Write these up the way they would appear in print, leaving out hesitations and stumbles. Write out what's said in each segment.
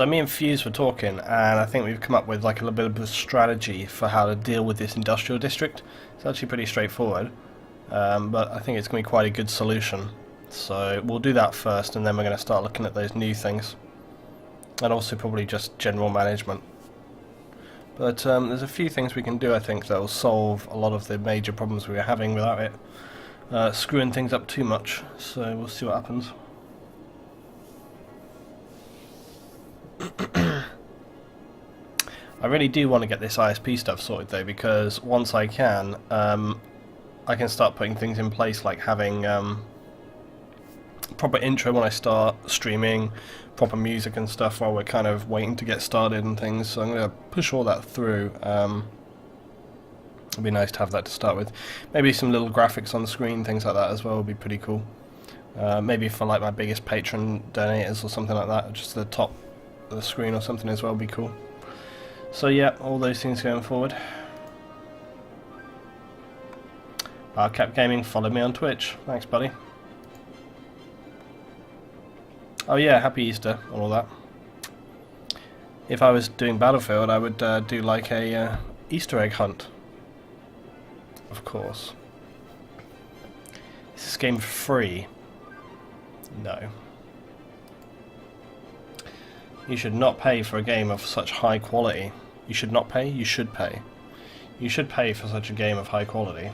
So me and Fuse were talking, and I think we've come up with like a little bit of a strategy for how to deal with this industrial district. It's actually pretty straightforward, but I think it's going to be quite a good solution. So we'll do that first, and then we're going to start looking at those new things, and also probably just general management. But there's a few things we can do, I think, that will solve a lot of the major problems we were having without it screwing things up too much. So we'll see what happens. I really do want to get this ISP stuff sorted though, because once I can start putting things in place, like having proper intro when I start streaming, proper music and stuff while we're kind of waiting to get started and things. So I'm going to push all that through. It'd be nice to have that to start with. Maybe some little graphics on the screen, things like that as well would be pretty cool. Maybe for like my biggest patron donators or something like that, just the top of the screen or something as well would be cool. So yeah, all those things going forward. Barcap Gaming, follow me on Twitch. Thanks, buddy. Oh yeah, happy Easter and all that. If I was doing Battlefield, I would do like a Easter egg hunt. Of course. Is this game free? No. You should not pay for a game of such high quality. You should not pay? You should pay. You should pay for such a game of high quality.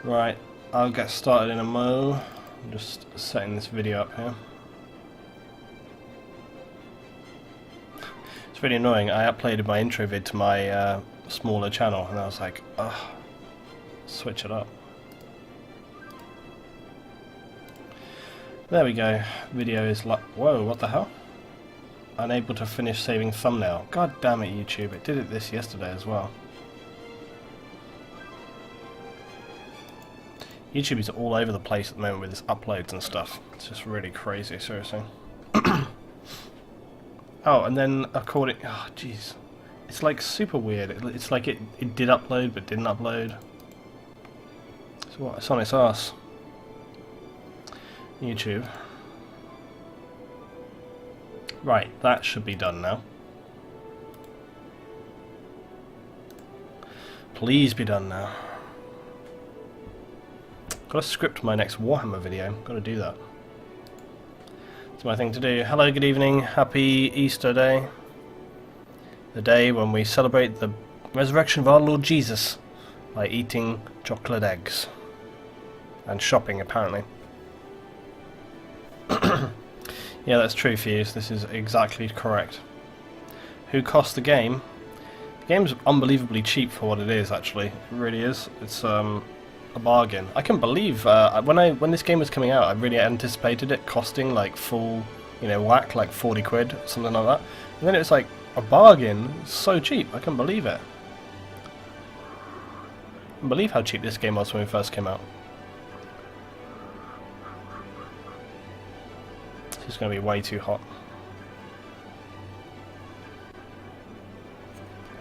Right, I'll get started in a mo. I'm just setting this video up here. It's really annoying. I uploaded my intro vid to my smaller channel and I was like, ugh, switch it up. There we go. Video is like, whoa, what the hell? Unable to finish saving thumbnail. God damn it, YouTube. It did it this yesterday as well. YouTube is all over the place at the moment with its uploads and stuff. It's just really crazy, seriously. Oh, and then according... Oh, jeez. It's like super weird. It's like it did upload but didn't upload. So what? It's on its arse. YouTube. Right, that should be done now. Please be done now. Got to script my next Warhammer video. Got to do that. It's my thing to do. Hello, good evening. Happy Easter Day. The day when we celebrate the resurrection of our Lord Jesus by eating chocolate eggs. And shopping, apparently. Yeah, that's true, Fuse. This is exactly correct. Who cost the game? The game's unbelievably cheap for what it is, actually. It really is. It's a bargain. I can believe when this game was coming out, I really anticipated it costing like full, whack, like 40 quid, something like that. And then it was like a bargain. It's so cheap. I couldn't believe it. I can't believe how cheap this game was when it first came out. It's going to be way too hot.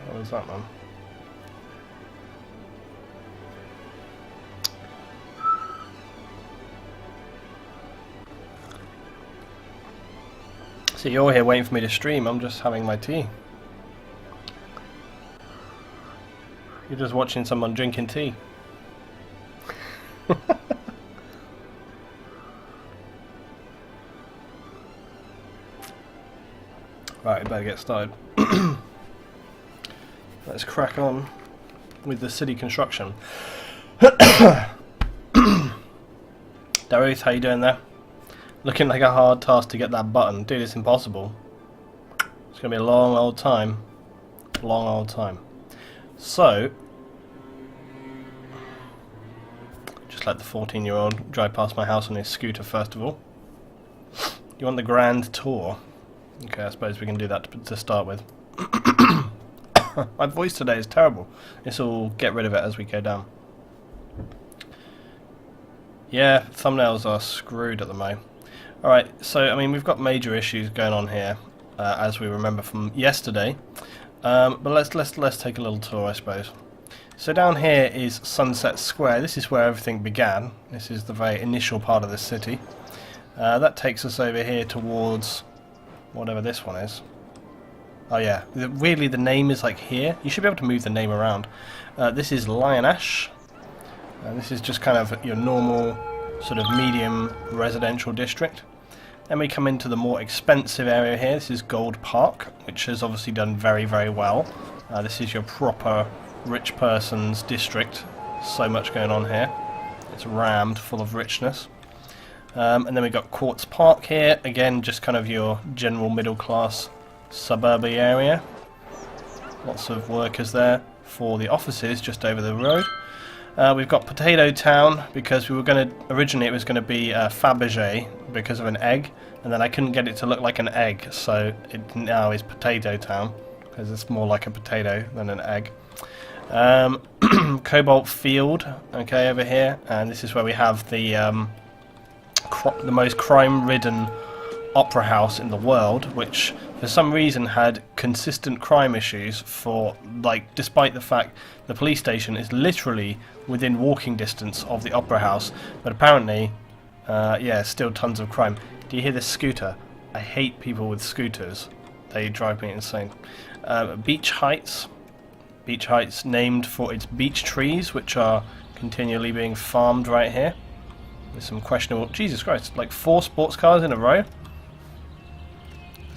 What is that, man? So you're here waiting for me to stream, I'm just having my tea. You're just watching someone drinking tea. Right, better get started. Let's crack on with the city construction. Darius, how you doing there? Looking like a hard task to get that button. Dude, it's impossible. It's going to be a long old time. Long old time. So, just let the 14-year-old drive past my house on his scooter first of all. You want the grand tour? Okay, I suppose we can do that to start with. My voice today is terrible. This will get rid of it as we go down. Yeah, thumbnails are screwed at the moment. Alright, so I mean we've got major issues going on here, as we remember from yesterday. But let's take a little tour, I suppose. So down here is Sunset Square. This is where everything began. This is the very initial part of the city. That takes us over here towards whatever this one is. Oh yeah, really the name is like here. You should be able to move the name around. This is Lionash. This is just kind of your normal sort of medium residential district. Then we come into the more expensive area here. This is Gold Park, which has obviously done very, very well. This is your proper rich person's district. So much going on here. It's rammed full of richness. And then we've got Quartz Park here. Again, just kind of your general middle class suburban area. Lots of workers there for the offices just over the road. We've got Potato Town because we were going to originally it was going to be Fabergé because of an egg, and then I couldn't get it to look like an egg, so it now is Potato Town because it's more like a potato than an egg. Cobalt Field, okay, over here, and this is where we have the most crime-ridden opera house in the world, which for some reason had consistent crime issues for, like, despite the fact the police station is literally within walking distance of the opera house, but apparently yeah, still tons of crime. Do you hear this scooter? I hate people with scooters, they drive me insane. Beach Heights named for its beech trees, which are continually being farmed right here. There's some questionable, Jesus Christ, like 4 sports cars in a row.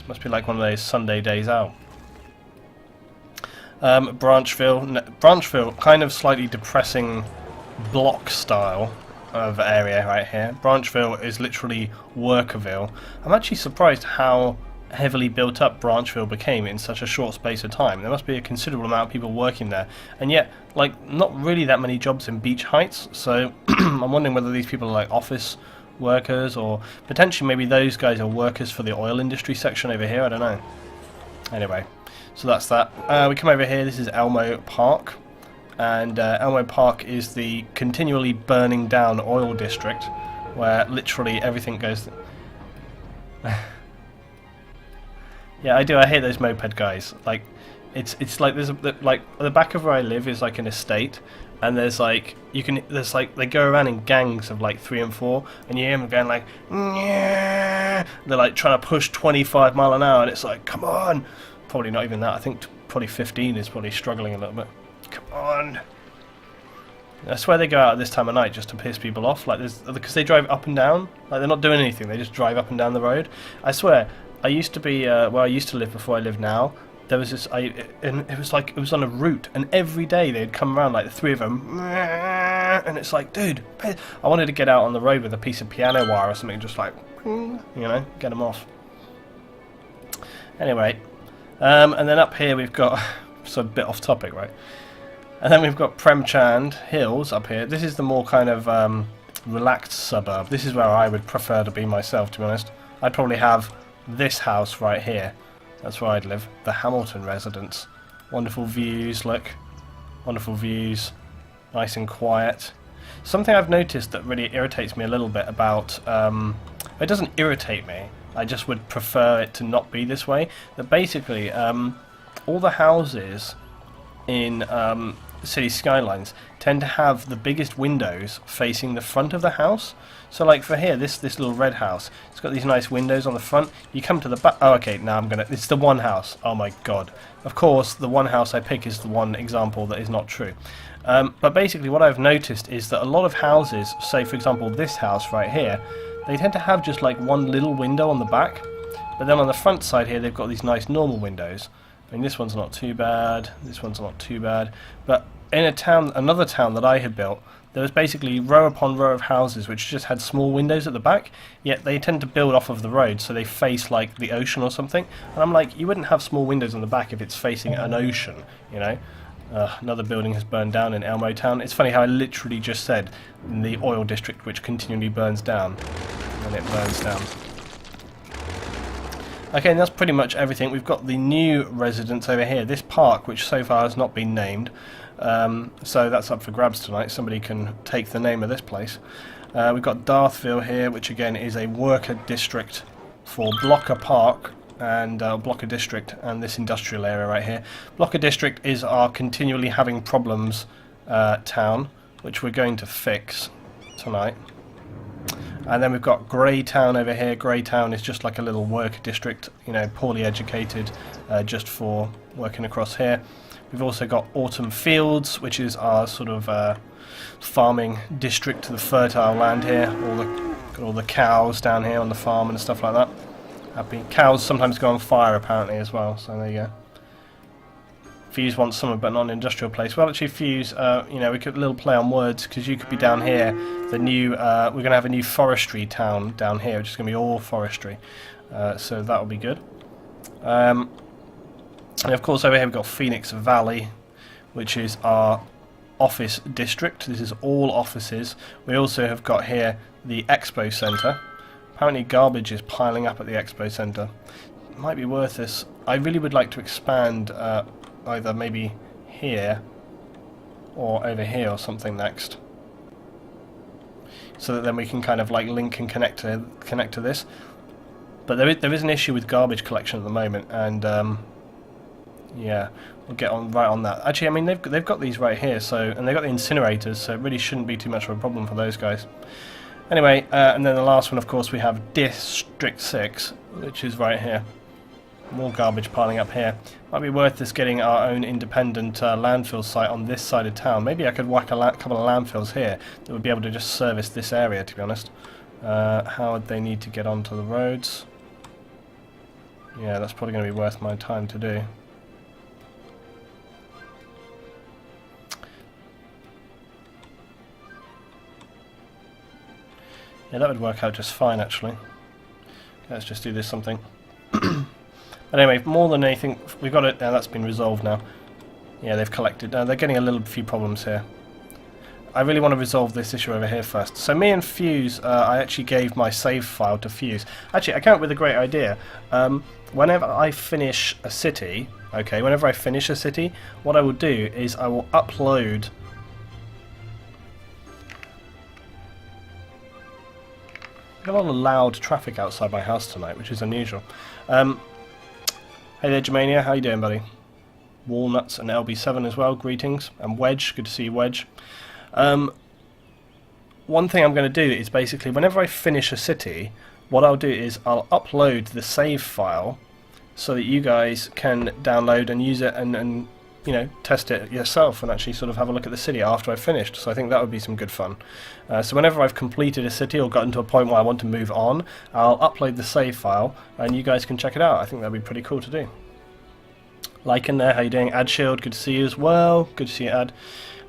Must be like one of those Sunday days out. Branchville, kind of slightly depressing block style of area right here. Branchville is literally Workerville. I'm actually surprised how heavily built up Branchville became in such a short space of time. There must be a considerable amount of people working there, and yet, like, not really that many jobs in Beach Heights, so I'm wondering whether these people are like office workers, or potentially maybe those guys are workers for the oil industry section over here, I don't know. Anyway, so that's that. We come over here, this is Elmo Park, and Elmo Park is the continually burning down oil district, where literally everything goes... Yeah, I do, I hate those moped guys. Like, it's like there's like the back of where I live is like an estate, and there's like they go around in gangs of like 3 and 4, and you hear them going like, yeah. They're like trying to push 25 mile an hour, and it's like, come on. Probably not even that. I think probably 15 is probably struggling a little bit. Come on. I swear they go out at this time of night just to piss people off, like because they drive up and down. Like, they're not doing anything. They just drive up and down the road. I swear. I used to be where I used to live before I live now. There was this, and it was like it was on a route, and every day they'd come around like the 3 of them, and it's like, dude, I wanted to get out on the road with a piece of piano wire or something, just like, you know, get them off. Anyway, and then up here we've got, so a bit off topic, right? And then we've got Premchand Hills up here. This is the more kind of relaxed suburb. This is where I would prefer to be myself, to be honest. I'd probably have this house right here. That's where I'd live. The Hamilton residence. Wonderful views, look. Wonderful views. Nice and quiet. Something I've noticed that really irritates me a little bit about... it doesn't irritate me. I just would prefer it to not be this way. That basically, all the houses in city skylines tend to have the biggest windows facing the front of the house. So like for here, this little red house, it's got these nice windows on the front. You come to the back. Oh, okay, now it's the one house. Oh my god. Of course, the one house I pick is the one example that is not true. But basically what I've noticed is that a lot of houses, say for example this house right here, they tend to have just like one little window on the back. But then on the front side here, they've got these nice normal windows. I mean, this one's not too bad, this one's not too bad. But in another town that I had built, there was basically row upon row of houses which just had small windows at the back, yet they tend to build off of the road, so they face like the ocean or something. And I'm like, you wouldn't have small windows on the back if it's facing an ocean, you know? Another building has burned down in Elmo Town. It's funny how I literally just said in the oil district which continually burns down, and it burns down. Okay, and that's pretty much everything. We've got the new residence over here, this park, which so far has not been named. So that's up for grabs tonight. Somebody can take the name of this place. We've got Darthville here, which again is a worker district for Blocker Park and Blocker District and this industrial area right here. Blocker District is our continually having problems town, which we're going to fix tonight. And then we've got Greytown over here. Greytown is just like a little worker district, you know, poorly educated, just for working across here. We've also got Autumn Fields, which is our sort of farming district, the fertile land here. Got all the cows down here on the farm and stuff like that. Happy cows sometimes go on fire apparently as well, so there you go. Fuse wants summer but not an industrial place. Well, actually, Fuse, you know, we could a little play on words, because you could be down here. The new, we're going to have a new forestry town down here, which is going to be all forestry. So that will be good. And of course, over here we've got Phoenix Valley, which is our office district. This is all offices. We also have got here the Expo Centre. Apparently, garbage is piling up at the Expo Centre. It might be worth this. I really would like to expand. Either maybe here or over here or something next, so that then we can kind of like link and connect to this. But there is an issue with garbage collection at the moment, and yeah, we'll get on right on that. Actually, I mean they've got these right here, so, and they've got the incinerators, so it really shouldn't be too much of a problem for those guys. Anyway, and then the last one, of course, we have District 6, which is right here. More garbage piling up here. Might be worth us getting our own independent landfill site on this side of town. Maybe I could whack a couple of landfills here that would be able to just service this area, to be honest. How would they need to get onto the roads? Yeah, that's probably going to be worth my time to do. Yeah, that would work out just fine, actually. Let's just do this something. But anyway, more than anything, we've got it now. That's been resolved now. Yeah, they've collected. They're getting a little few problems here. I really want to resolve this issue over here first. So me and Fuse, I actually gave my save file to Fuse. Actually, I came up with a great idea. Whenever I finish a city, okay, whenever I finish a city, what I will do is I will upload. I've got a lot of loud traffic outside my house tonight, which is unusual. Hey there, Germania, how you doing, buddy? Walnuts and LB7 as well, greetings. And Wedge, good to see you, Wedge. One thing I'm going to do is basically, whenever I finish a city, what I'll do is I'll upload the save file so that you guys can download and use it and you know, test it yourself and actually sort of have a look at the city after I've finished. So I think that would be some good fun. So whenever I've completed a city or gotten to a point where I want to move on, I'll upload the save file and you guys can check it out. I think that'd be pretty cool to do. Like in there, how you doing? Ad Shield, good to see you as well. Good to see you, Ad.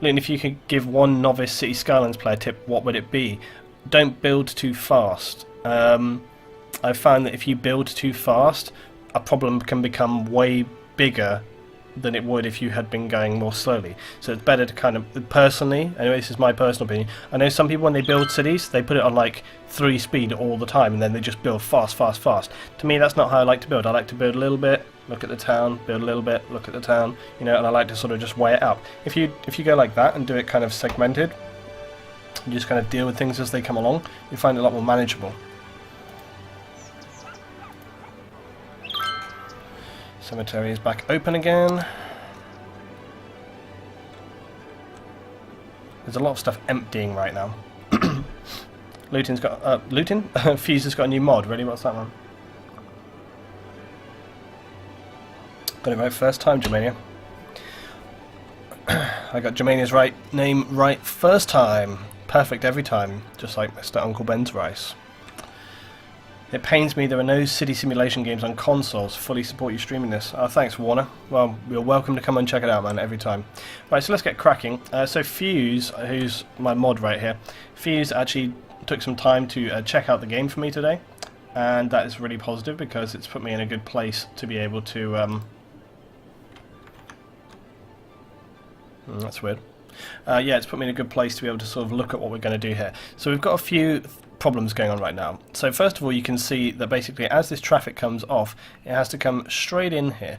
Lynn, if you could give one novice City Skylines player tip, what would it be? Don't build too fast. I've found that if you build too fast, a problem can become way bigger than it would if you had been going more slowly. So it's better to kind of, personally, anyway, this is my personal opinion, I know some people when they build cities, they put it on like 3 speed all the time and then they just build fast, fast, fast. To me, that's not how I like to build. I like to build a little bit, look at the town, build a little bit, look at the town, you know, and I like to sort of just weigh it up. If you go like that and do it kind of segmented, you just kind of deal with things as they come along, you find it a lot more manageable. Cemetery is back open again. There's a lot of stuff emptying right now. Luton's got Luton? Fuse has got a new mod. Ready? What's that one? Got it right first time, Germania. I got Germania's name right first time. Perfect every time, just like Mr. Uncle Ben's rice. It pains me there are no city simulation games on consoles. Fully support you streaming this. Oh, thanks, Warner. Well, you're welcome to come and check it out, man, every time. Right, so let's get cracking. So Fuse, who's my mod right here, Fuse actually took some time to check out the game for me today, and that is really positive because it's put me in a good place to be able to... that's weird. Yeah, it's put me in a good place to be able to sort of look at what we're going to do here. So we've got a few problems going on right now. So first of all, you can see that basically as this traffic comes off, it has to come straight in here.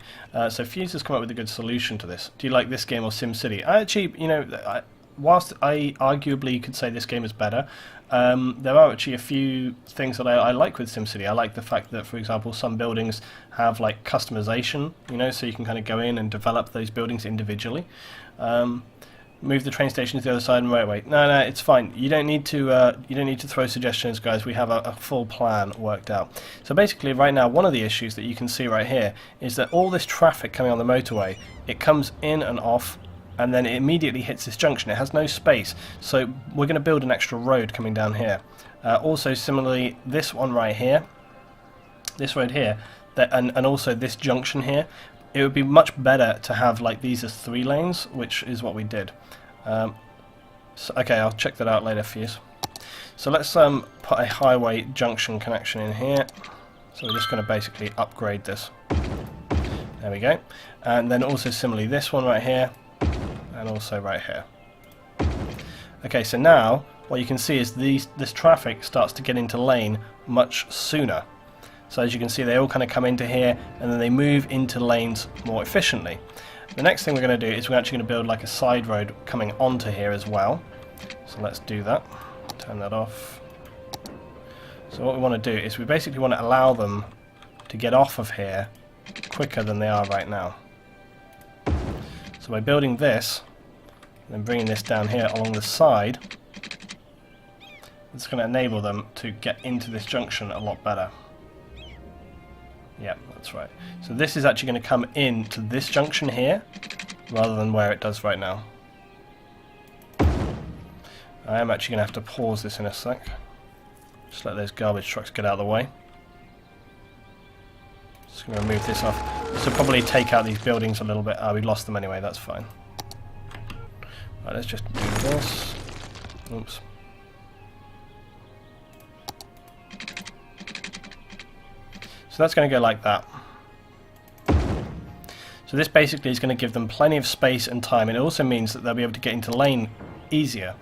So Fuse has come up with a good solution to this. Do you like this game or SimCity? I actually, you know, whilst I arguably could say this game is better, there are actually a few things that I like with SimCity. I like the fact that, for example, some buildings have like customization, you know, so you can kind of go in and develop those buildings individually. Move the train station to the other side and wait. No, it's fine. You don't need to throw suggestions, guys. We have a full plan worked out. So basically, right now, one of the issues that you can see right here is that all this traffic coming on the motorway, it comes in and off, and then it immediately hits this junction. It has no space, so we're going to build an extra road coming down here. Also, similarly, this one right here, this road here, and also this junction here, it would be much better to have like these as 3 lanes, which is what we did. So, okay, I'll check that out later for you. So let's put a highway junction connection in here. So we're just going to basically upgrade this. There we go. And then also similarly this one right here, and also right here. Okay, so now what you can see is this traffic starts to get into lane much sooner. So as you can see, they all kind of come into here, and then they move into lanes more efficiently. The next thing we're going to do is we're actually going to build like a side road coming onto here as well. So let's do that. Turn that off. So what we want to do is we basically want to allow them to get off of here quicker than they are right now. So by building this, and then bringing this down here along the side, it's going to enable them to get into this junction a lot better. Yeah, that's right. So this is actually going to come into this junction here, rather than where it does right now. I am actually going to have to pause this in a sec. Just let those garbage trucks get out of the way. Just going to remove this off. This will probably take out these buildings a little bit. We lost them anyway, that's fine. Right, let's just do this. Oops. So that's going to go like that. So this basically is going to give them plenty of space and time, and it also means that they'll be able to get into lane easier,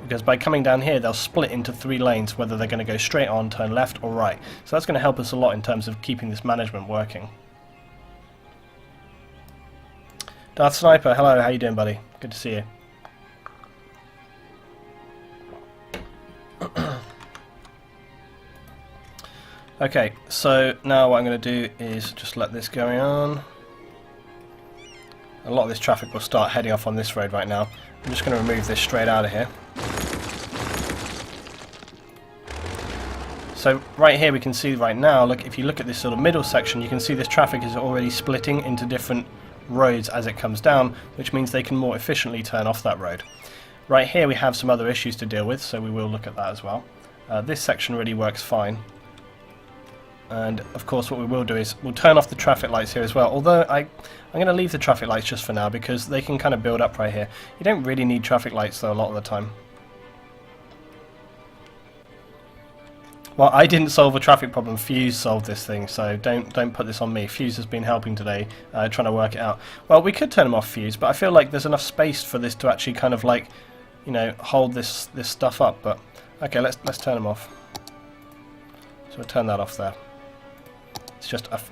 because by coming down here they'll split into 3 lanes, whether they're going to go straight on, turn left or right. So that's going to help us a lot in terms of keeping this management working. Darth Sniper, hello, how you doing, buddy? Good to see you. Okay, so now what I'm going to do is just let this go on. A lot of this traffic will start heading off on this road right now. I'm just going to remove this straight out of here. So right here we can see right now, look, if you look at this sort of middle section, you can see this traffic is already splitting into different roads as it comes down, which means they can more efficiently turn off that road. Right here we have some other issues to deal with, so we will look at that as well. This section really works fine. And of course what we will do is we'll turn off the traffic lights here as well, although I'm going to leave the traffic lights just for now because they can kind of build up right here. You don't really need traffic lights though a lot of the time. Well, I didn't solve a traffic problem, Fuse solved this thing, so don't put this on me. Fuse has been helping today, trying to work it out. Well, we could turn them off, Fuse, but I feel like there's enough space for this to actually kind of like, you know, hold this stuff up, but okay, let's turn them off. So we'll turn that off there.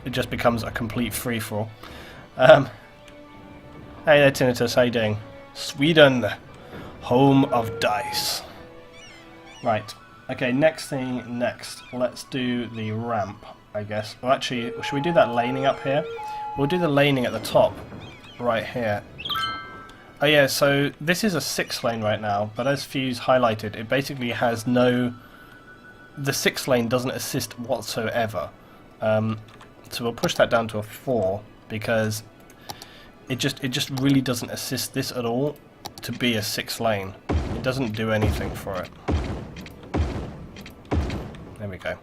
It just becomes a complete free-for-all. Hey there, Tinnitus, how you doing? Sweden, home of dice. Right, okay, next. Let's do the ramp, I guess. Well, actually, should we do that laning up here? We'll do the laning at the top, right here. Oh yeah, so this is a 6-lane right now, but as Fuse highlighted, it basically has no... The 6 lane doesn't assist whatsoever. So we'll push that down to a 4 because it just really doesn't assist this at all to be a 6 lane. It doesn't do anything for it. There we go.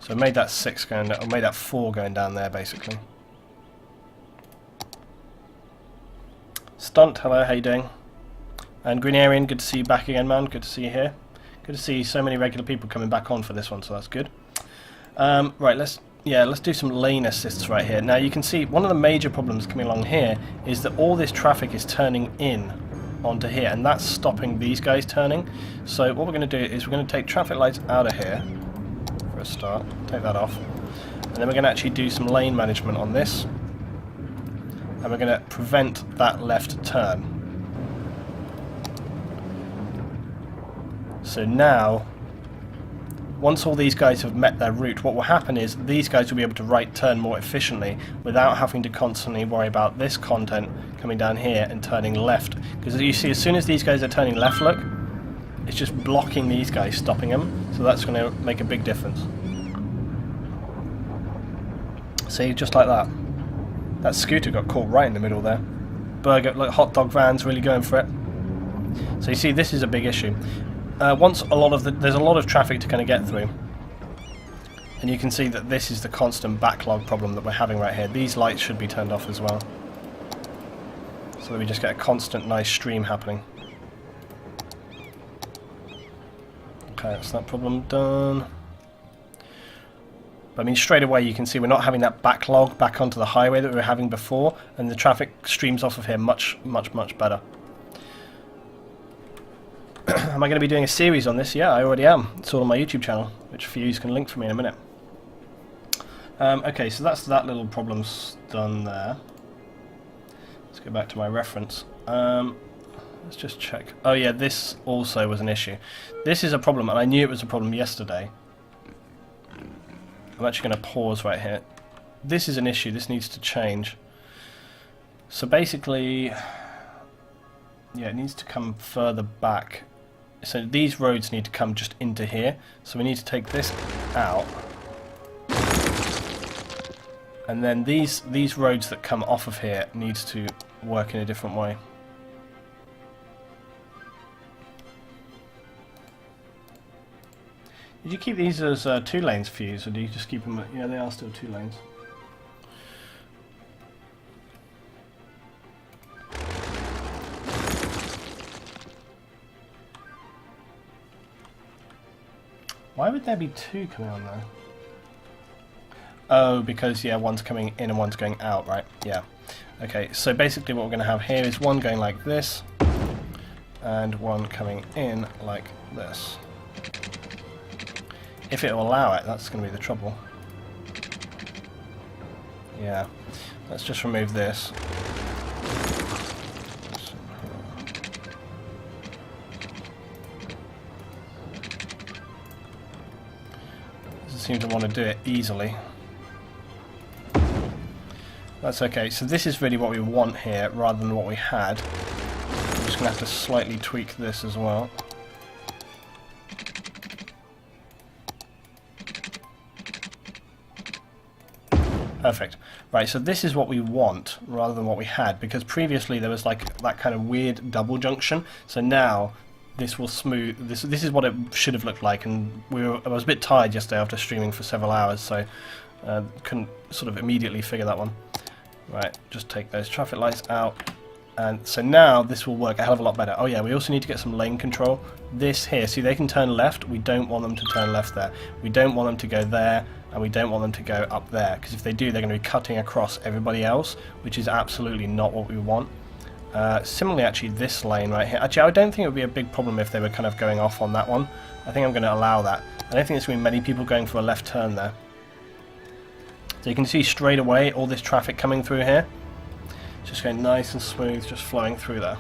So I made that 6 going down, or made that 4 going down there basically. Stunt, hello, how you doing? And Green Arian, good to see you back again, man. Good to see you here. Good to see so many regular people coming back on for this one, so that's good. Right, let's do some lane assists right here. Now you can see one of the major problems coming along here is that all this traffic is turning in onto here, and that's stopping these guys turning. So what we're going to do is we're going to take traffic lights out of here for a start, take that off, and then we're going to actually do some lane management on this, and we're going to prevent that left turn. So now once all these guys have met their route, what will happen is these guys will be able to right turn more efficiently without having to constantly worry about this content coming down here and turning left. Because you see, as soon as these guys are turning left, look, it's just blocking these guys, stopping them. So that's going to make a big difference. See, just like that. That scooter got caught right in the middle there. Burger, like hot dog van's really going for it. So you see, this is a big issue. Once there's a lot of traffic to kind of get through, and you can see that this is the constant backlog problem that we're having right here. These lights should be turned off as well, so that we just get a constant nice stream happening. Okay, that's that problem done. But I mean, straight away you can see we're not having that backlog back onto the highway that we were having before, and the traffic streams off of here much better. Am I going to be doing a series on this? Yeah, I already am. It's all on my YouTube channel, which Fuse can link for me in a minute. Okay, so that's that little problem's done there. Let's go back to my reference. Let's just check. Oh yeah, this also was an issue. This is a problem, and I knew it was a problem yesterday. I'm actually going to pause right here. This is an issue. This needs to change. So basically, yeah, it needs to come further back. So these roads need to come just into here. So we need to take this out. And then these roads that come off of here needs to work in a different way. Did you keep these as 2 lanes, Fuse, or do you just keep them? Yeah, they are still 2 lanes. Why would there be 2 coming on there? Oh, because, yeah, one's coming in and one's going out, right? Yeah. Okay, so basically what we're going to have here is one going like this, and one coming in like this. If it will allow it, that's going to be the trouble. Yeah. Let's just remove this. Seem to want to do it easily. That's okay, so this is really what we want here rather than what we had. I'm just going to have to slightly tweak this as well. Perfect. Right, so this is what we want rather than what we had, because previously there was like that kind of weird double junction. So now this will smooth. This is what it should have looked like, and I was a bit tired yesterday after streaming for several hours, so couldn't sort of immediately figure that one. Right, just take those traffic lights out, and so now this will work a hell of a lot better. Oh yeah, we also need to get some lane control. This here, see, they can turn left. We don't want them to turn left there. We don't want them to go there, and we don't want them to go up there, because if they do, they're going to be cutting across everybody else, which is absolutely not what we want. Similarly, actually, this lane right here. Actually, I don't think it would be a big problem if they were kind of going off on that one. I think I'm going to allow that. I don't think there's going to be many people going for a left turn there. So you can see straight away all this traffic coming through here. It's just going nice and smooth, just flowing through there.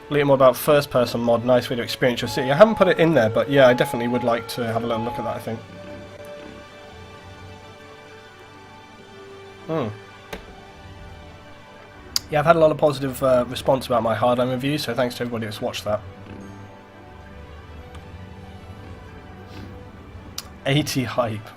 A little more about first-person mod. Nice way to experience your city. I haven't put it in there, but yeah, I definitely would like to have a little look at that, I think. Yeah, I've had a lot of positive response about my Hardline review, so thanks to everybody that's watched that. 80 hype.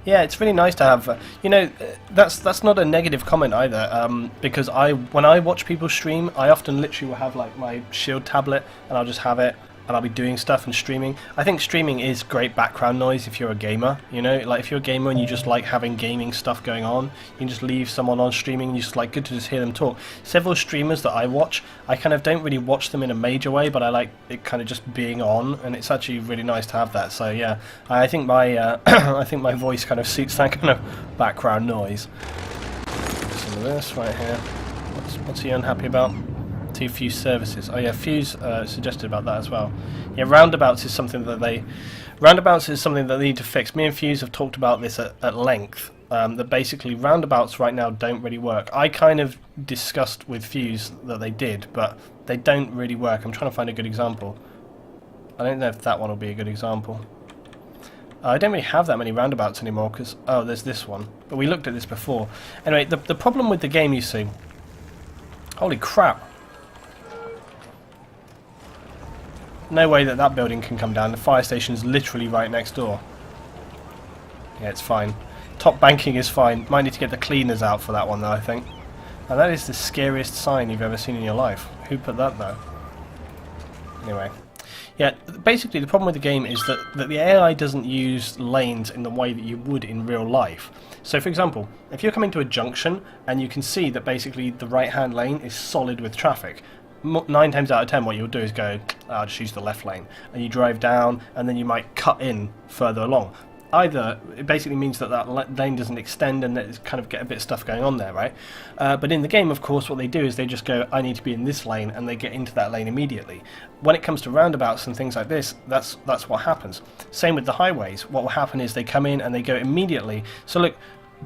Yeah, it's really nice to have. You know, that's not a negative comment either. Because when I watch people stream, I often literally will have like my Shield tablet, and I'll just have it, and I'll be doing stuff and streaming. I think streaming is great background noise if you're a gamer. You know, like if you're a gamer and you just like having gaming stuff going on, you can just leave someone on streaming and you just like good to just hear them talk. Several streamers that I watch, I kind of don't really watch them in a major way, but I like it kind of just being on, and it's actually really nice to have that. So yeah, I think my I think my voice kind of suits that kind of background noise. Some of this right here. What's he unhappy about? To Fuse services. Oh yeah, Fuse suggested about that as well. Yeah, roundabouts is something that they need to fix. Me and Fuse have talked about this at length that basically roundabouts right now don't really work. I kind of discussed with Fuse that they did, but they don't really work. I'm trying to find a good example. I don't know if that one will be a good example. I don't really have that many roundabouts anymore because, oh, there's this one. But we looked at this before. Anyway, the problem with the game, you see... Holy crap. No way that that building can come down. The fire station's literally right next door. Yeah, it's fine. Top banking is fine. Might need to get the cleaners out for that one, though, I think. And that is the scariest sign you've ever seen in your life. Who put that, though? Anyway. Yeah, basically the problem with the game is that the AI doesn't use lanes in the way that you would in real life. So for example, if you're coming to a junction and you can see that basically the right hand lane is solid with traffic, 9 times out of 10 what you'll do is go, I'll just use the left lane, and you drive down and then you might cut in further along. Either it basically means that that lane doesn't extend and it's kind of get a bit of stuff going on there, right? But in the game, of course, what they do is they just go, I need to be in this lane, and they get into that lane immediately. When it comes to roundabouts and things like this, that's what happens. Same with the highways. What will happen is they come in and they go immediately. So look,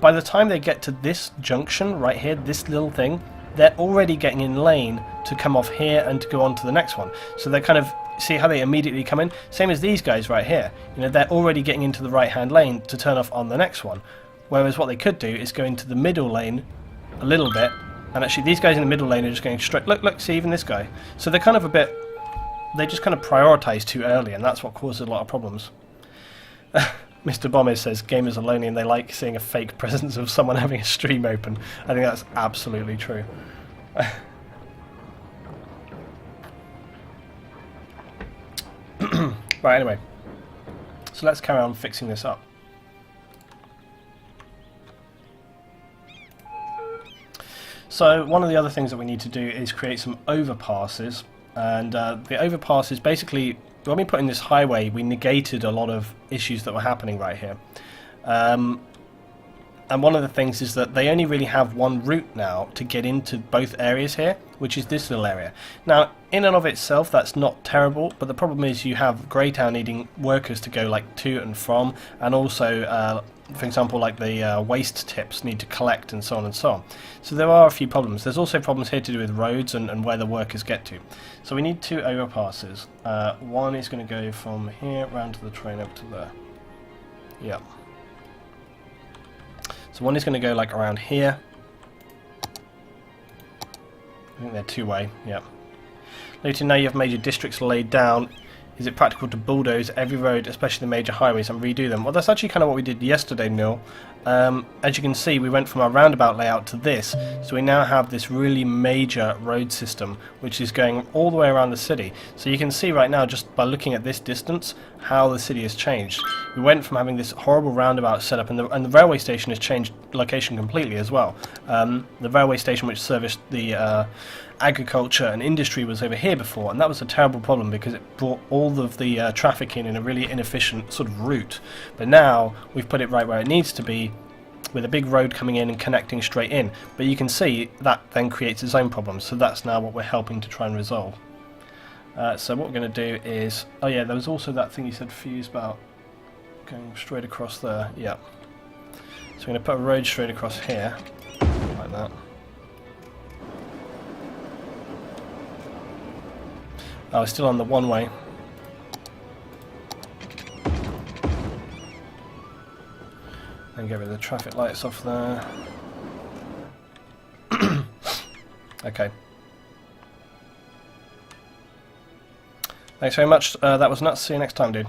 by the time they get to this junction right here, this little thing, they're already getting in lane to come off here and to go on to the next one. So they're kind of, see how they immediately come in? Same as these guys right here. You know, they're already getting into the right hand lane to turn off on the next one. Whereas what they could do is go into the middle lane a little bit, and actually these guys in the middle lane are just going straight, look, see, even this guy. So they're kind of a bit, they just kind of prioritise too early, and that's what causes a lot of problems. Mr. Bomber says gamers are lonely and they like seeing a fake presence of someone having a stream open. I think that's absolutely true. Right, anyway, so let's carry on fixing this up. So one of the other things that we need to do is create some overpasses, and the overpasses basically, when we put in this highway, we negated a lot of issues that were happening right here. And one of the things is that they only really have one route now to get into both areas here, which is this little area. Now, in and of itself, that's not terrible, but the problem is you have Greytown needing workers to go like to and from, and also, for example, like the waste tips need to collect and so on and so on. So there are a few problems. There's also problems here to do with roads and where the workers get to. So we need 2 overpasses. One is going to go from here round to the train up to there. Yeah. So one is going to go like around here. I think they're 2-way, yeah. Luton, now you have major districts laid down. Is it practical to bulldoze every road, especially the major highways, and redo them? Well, that's actually kind of what we did yesterday, Neil. As you can see, we went from our roundabout layout to this, so we now have this really major road system, which is going all the way around the city. So you can see right now, just by looking at this distance, how the city has changed. We went from having this horrible roundabout set up, and the railway station has changed location completely as well. The railway station which serviced the agriculture and industry was over here before, and that was a terrible problem because it brought all of the traffic in a really inefficient sort of route. But now we've put it right where it needs to be, with a big road coming in and connecting straight in. But you can see that then creates its own problems, so that's now what we're helping to try and resolve. So what we're going to do is, oh yeah, there was also that thing you said, Fuse, about going straight across there. Yeah. So we're going to put a road straight across here, like that. Oh, it's still on the one-way. And get rid of the traffic lights off there. Okay. Thanks very much. That was nuts. See you next time, dude.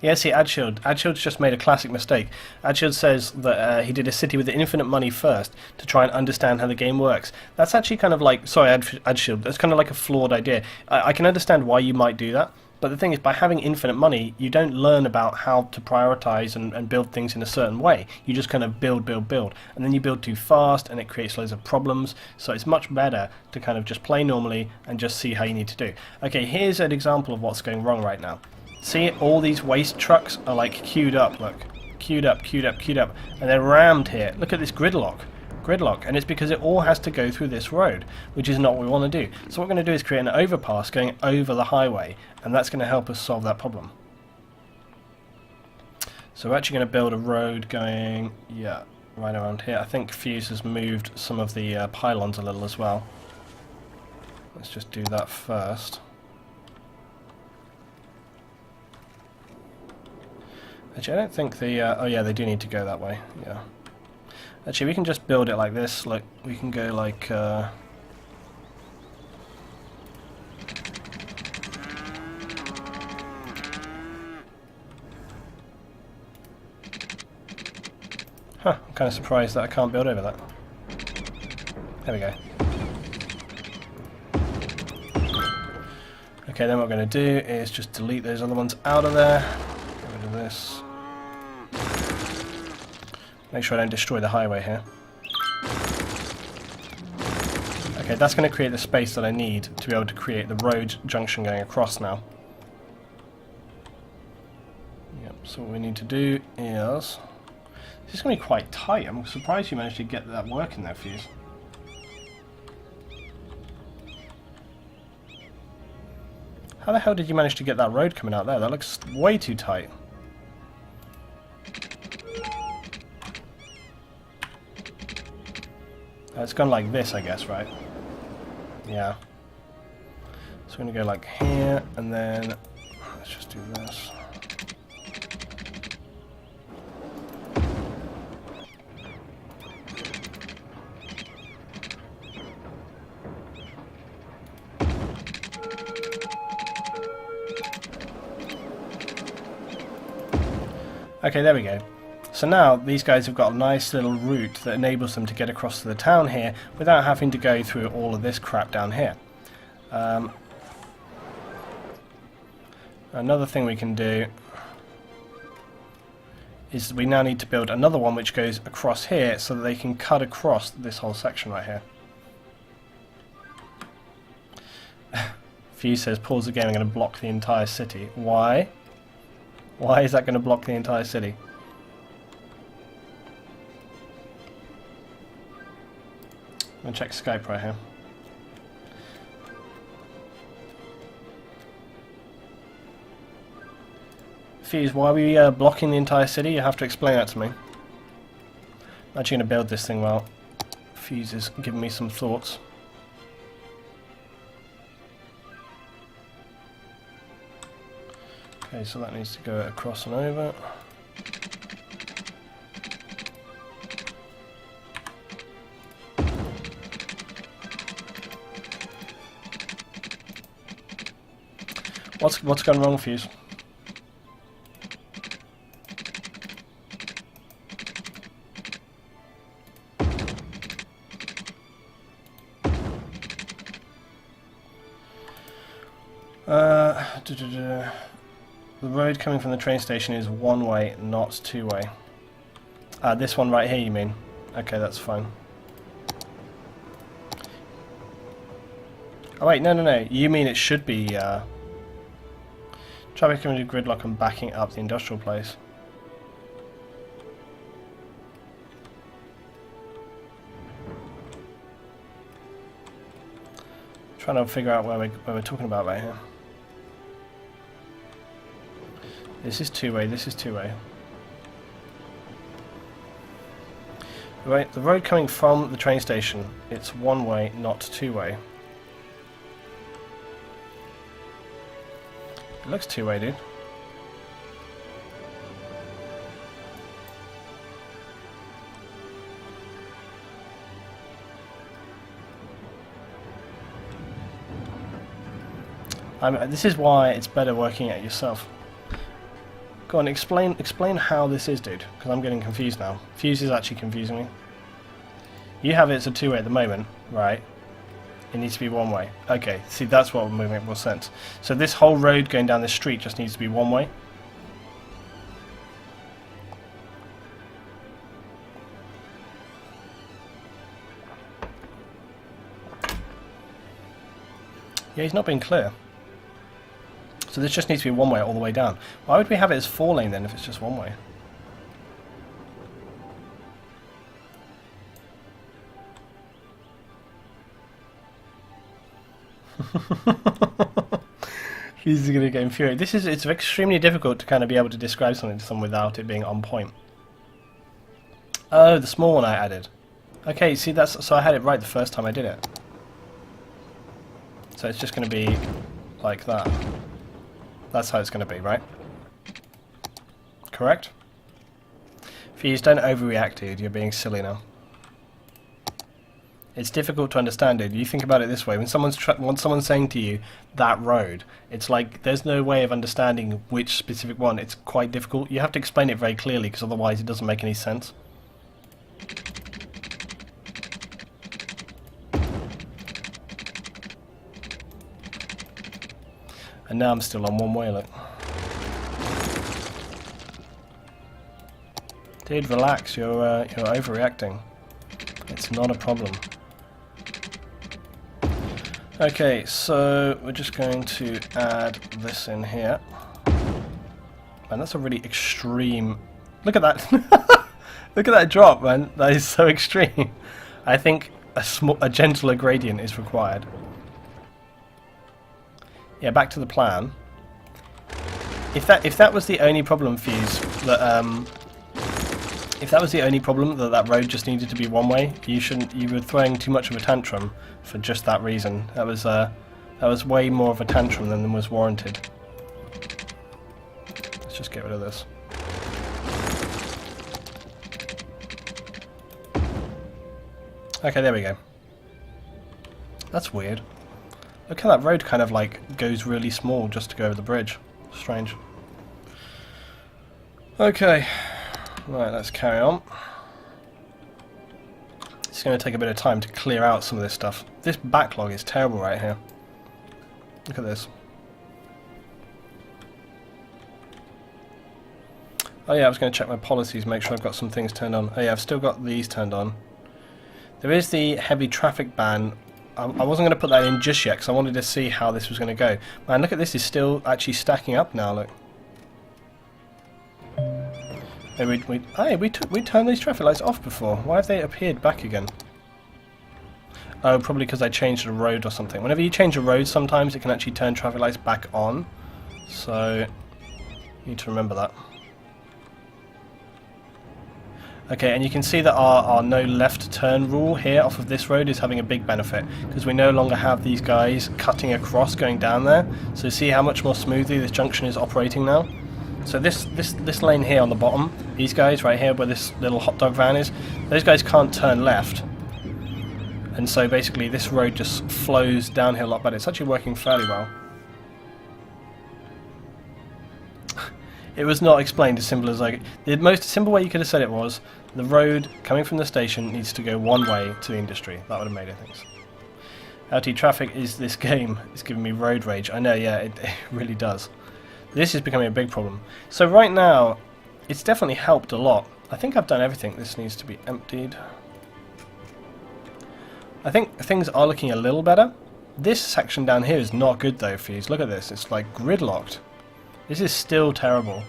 Yeah, see, Adshield's just made a classic mistake. Adshield says that he did a city with infinite money first to try and understand how the game works. That's actually kind of like, sorry, Adshield, that's kind of like a flawed idea. I can understand why you might do that, but the thing is, by having infinite money, you don't learn about how to prioritize and build things in a certain way. You just kind of build, and then you build too fast, and it creates loads of problems. So it's much better to kind of just play normally and just see how you need to do. Okay, here's an example of what's going wrong right now. See, all these waste trucks are like queued up, look. Queued up, and they're rammed here. Look at this gridlock. gridlock, and it's because it all has to go through this road, which is not what we want to do. So what we're going to do is create an overpass going over the highway, and that's going to help us solve that problem. So we're actually going to build a road going, yeah, right around here. I think Fuse has moved some of the pylons a little as well. Let's just do that first. Actually, I don't think the... oh yeah, they do need to go that way, yeah. Actually, we can just build it like this. Like, we can go like... Huh, I'm kind of surprised that I can't build over that. There we go. Okay, then what we're going to do is just delete those other ones out of there. Get rid of this. Make sure I don't destroy the highway here. Okay, that's going to create the space that I need to be able to create the road junction going across now. Yep, so what we need to do is... This is going to be quite tight. I'm surprised you managed to get that working there, Fuse. How the hell did you manage to get that road coming out there? That looks way too tight. It's gone like this, I guess, right? Yeah. So we're going to go like here, and then let's just do this. Okay, there we go. So now these guys have got a nice little route that enables them to get across to the town here without having to go through all of this crap down here. Another thing we can do is we now need to build another one which goes across here so that they can cut across this whole section right here. Fuse says, pause the game, I'm going to block the entire city. Why? Why is that going to block the entire city? I'm going to check Skype right here. Fuse, why are we blocking the entire city? You have to explain that to me. I'm actually going to build this thing while Fuse is giving me some thoughts. Okay, so that needs to go across and over. What's gone wrong, Fuse? The road coming from the train station is one way, not two way. This one right here, you mean? Okay, that's fine. Oh wait, no. You mean it should be traffic coming to gridlock and backing up the industrial place. Trying to figure out where we're talking about right here. This is two-way, this is two-way. Right, the road coming from the train station, it's one-way, not two-way. It looks two-way, dude. This is why it's better working at yourself. Go on, explain how this is, dude, because I'm getting confused now. Fuse is actually confusing me. You have it as a two-way at the moment, right? It needs to be one way. Okay, see, that's what will make more sense. So this whole road going down this street just needs to be one way. Yeah, he's not being clear. So this just needs to be one way all the way down. Why would we have it as 4-lane then if it's just one way? He's going to get infuriated. It's extremely difficult to kind of be able to describe something to someone without it being on point. Oh, the small one I added. Okay, see so I had it right the first time I did it. So it's just going to be like that. That's how it's going to be, right? Correct? Fuse, don't overreact, dude. You're being silly now. It's difficult to understand, dude. You think about it this way: when someone's saying to you that road, it's like there's no way of understanding which specific one. It's quite difficult. You have to explain it very clearly, because otherwise it doesn't make any sense. And now I'm still on one way, look. Dude, relax. You're overreacting. It's not a problem. Okay, so we're just going to add this in here. Man, that's a really extreme... Look at that! Look at that drop, man. That is so extreme. I think a gentler gradient is required. Yeah, back to the plan. If that was the only problem, Fuse, that if that was the only problem, that road just needed to be one way, you were throwing too much of a tantrum for just that reason. That was way more of a tantrum than was warranted. Let's just get rid of this. Okay, there we go. That's weird. Look how that road kind of like goes really small just to go over the bridge. Strange. Okay. Right, let's carry on. It's going to take a bit of time to clear out some of this stuff. This backlog is terrible right here. Look at this. Oh yeah, I was going to check my policies, make sure I've got some things turned on. Oh yeah, I've still got these turned on. There is the heavy traffic ban. I wasn't going to put that in just yet because I wanted to see how this was going to go. Man, look at this, it's still actually stacking up now, look. Hey, we turned these traffic lights off before. Why have they appeared back again? Oh, probably because I changed the road or something. Whenever you change a road, sometimes it can actually turn traffic lights back on. So, you need to remember that. Okay, and you can see that our no left turn rule here off of this road is having a big benefit, because we no longer have these guys cutting across going down there. So see how much more smoothly this junction is operating now? So this lane here on the bottom, these guys right here where this little hot dog van is, those guys can't turn left. And so basically this road just flows downhill a lot better. It's actually working fairly well. It was not explained as simple as like... The most simple way you could have said it was, the road coming from the station needs to go one way to the industry. That would have made it, things. LT traffic is this game. It's giving me road rage. I know, yeah, it really does. This is becoming a big problem. So right now, it's definitely helped a lot. I think I've done everything. This needs to be emptied. I think things are looking a little better. This section down here is not good though, Fuse. Look at this. It's like gridlocked. This is still terrible.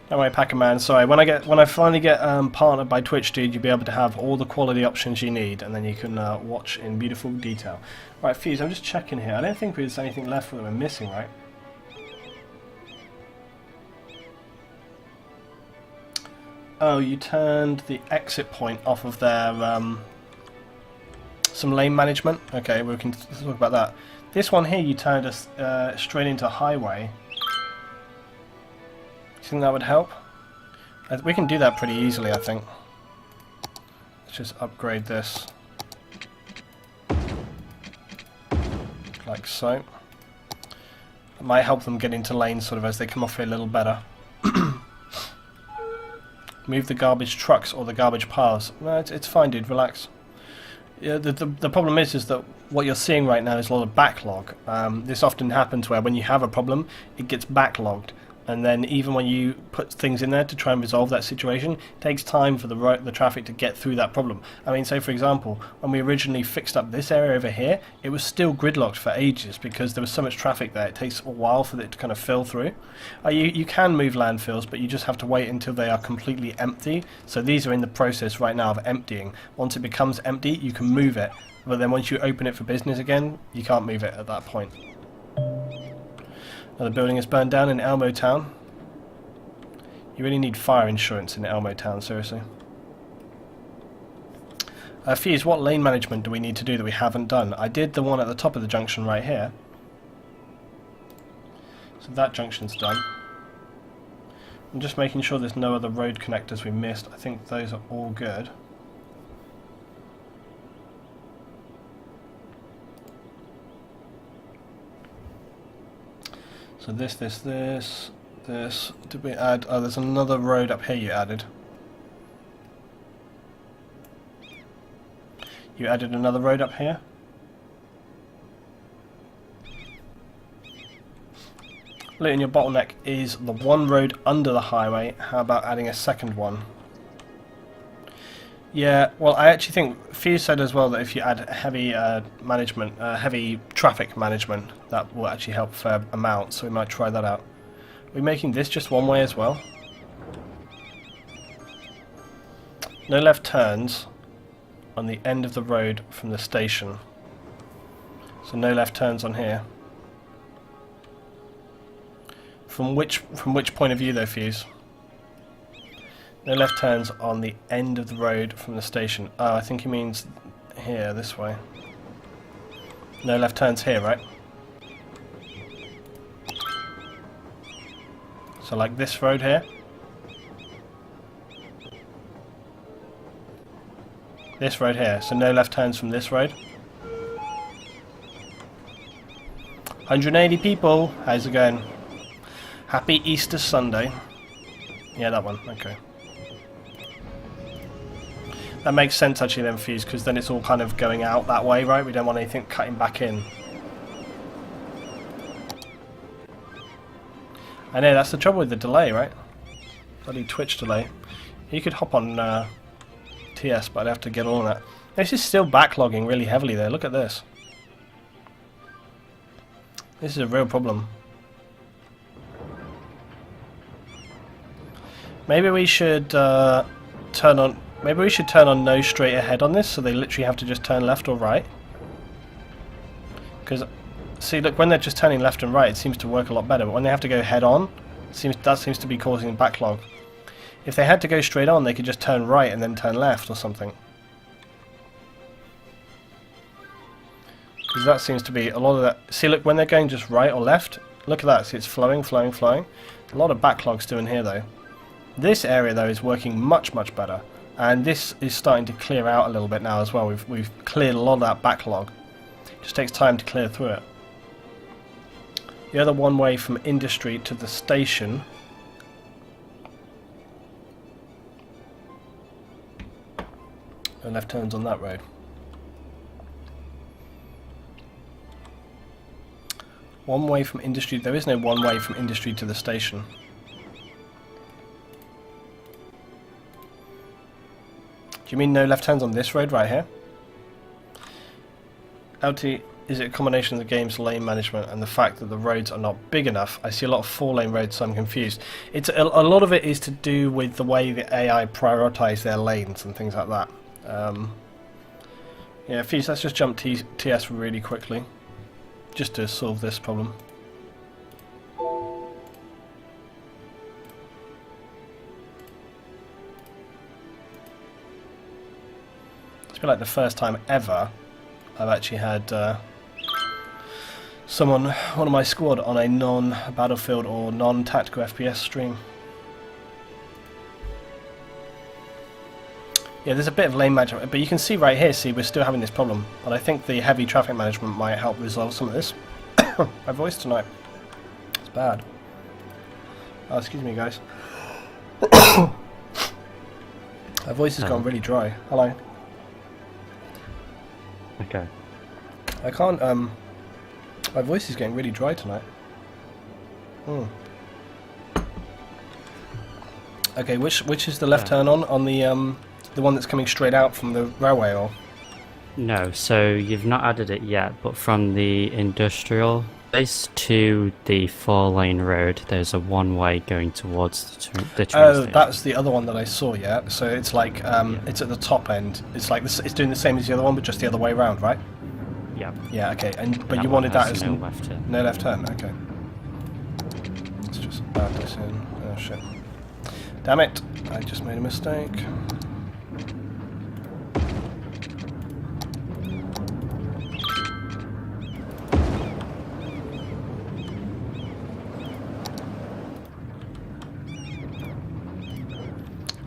Don't worry, Pac-Man. Sorry, when I finally get partnered by Twitch, dude, you'll be able to have all the quality options you need, and then you can watch in beautiful detail. Right, Fuse, I'm just checking here. I don't think there's anything left that we're missing, right? Oh, you turned the exit point off of their some lane management. Okay, we can talk about that. This one here, you turned us straight into highway. Do you think that would help? We can do that pretty easily, I think. Let's just upgrade this. Like so. It might help them get into lanes sort of as they come off here a little better. Move the garbage trucks or the garbage piles. No, it's fine, dude. Relax. Yeah, the problem is that what you're seeing right now is a lot of backlog. This often happens where when you have a problem, it gets backlogged. And then even when you put things in there to try and resolve that situation, it takes time for the traffic to get through that problem. I mean, say for example, when we originally fixed up this area over here, it was still gridlocked for ages because there was so much traffic there. It takes a while for it to kind of fill through. You can move landfills, but you just have to wait until they are completely empty. So these are in the process right now of emptying. Once it becomes empty, you can move it but then once you open it for business again, you can't move it at that point. Another building is burned down in Elmo Town. You really need fire insurance in Elmo Town, seriously. Fuse, what lane management do we need to do that we haven't done? I did the one at the top of the junction right here. So that junction's done. I'm just making sure there's no other road connectors we missed. I think those are all good. So this. Did we add? Oh, there's another road up here you added. You added another road up here? Luton, your bottleneck is the one road under the highway. How about adding a second one? Yeah, well, I actually think Fuse said as well that if you add heavy heavy traffic management, that will actually help a fair amount, so we might try that out. Are we making this just one way as well? No left turns on the end of the road from the station. So no left turns on here. From which point of view though, Fuse? No left turns on the end of the road from the station. Oh, I think he means here, this way. No left turns here, right? So like this road here. This road here. So no left turns from this road. 180 people. How's it going? Happy Easter Sunday. Yeah, that one. Okay. That makes sense actually then, Fuse, because then it's all kind of going out that way, right? We don't want anything cutting back in. I know, that's the trouble with the delay, right? Bloody Twitch delay. You could hop on TS, but I'd have to get all that. This is still backlogging really heavily there. Look at this. This is a real problem. Maybe we should turn on no straight ahead on this, so they literally have to just turn left or right. Because, see, look, when they're just turning left and right, it seems to work a lot better. But when they have to go head on, that seems to be causing a backlog. If they had to go straight on, they could just turn right and then turn left or something. Because that seems to be a lot of that. See, look, when they're going just right or left, look at that. See, it's flowing, flowing, flowing. A lot of backlogs doing here, though. This area, though, is working much, much better. And this is starting to clear out a little bit now as well. We've cleared a lot of that backlog. It just takes time to clear through it. The other one way from Industry to the station. No left turns on that road. One way from Industry. There is no one way from Industry to the station. Do you mean no left turns on this road right here? LT, is it a combination of the game's lane management and the fact that the roads are not big enough? I see a lot of 4-lane roads, so I'm confused. It's a lot of it is to do with the way the AI prioritise their lanes and things like that. Yeah, Fuse, let's just jump TS really quickly, just to solve this problem. It's been like the first time ever I've actually had one of my squad on a non-battlefield or non-tactical FPS stream. Yeah, there's a bit of lane management, but you can see right here, we're still having this problem. And I think the heavy traffic management might help resolve some of this. My voice tonight, it's bad. Oh, excuse me, guys. My voice has gone really dry. Hello. Okay. I can't, my voice is getting really dry tonight. Okay, which is the left turn on the one that's coming straight out from the railway, or? No, so you've not added it yet, but from the industrial Close to the 4-lane road, there's a one-way going towards the train Oh, station. that's the other one that I saw. Yeah. So it's like Yeah. it's at the top end. It's like this. It's doing the same as the other one, but just the other way around, right? Yeah. Yeah. Okay. And but That you one wanted that has as no left turn. no left turn. Okay. Let's just add this in. Oh shit. Damn it! I just made a mistake.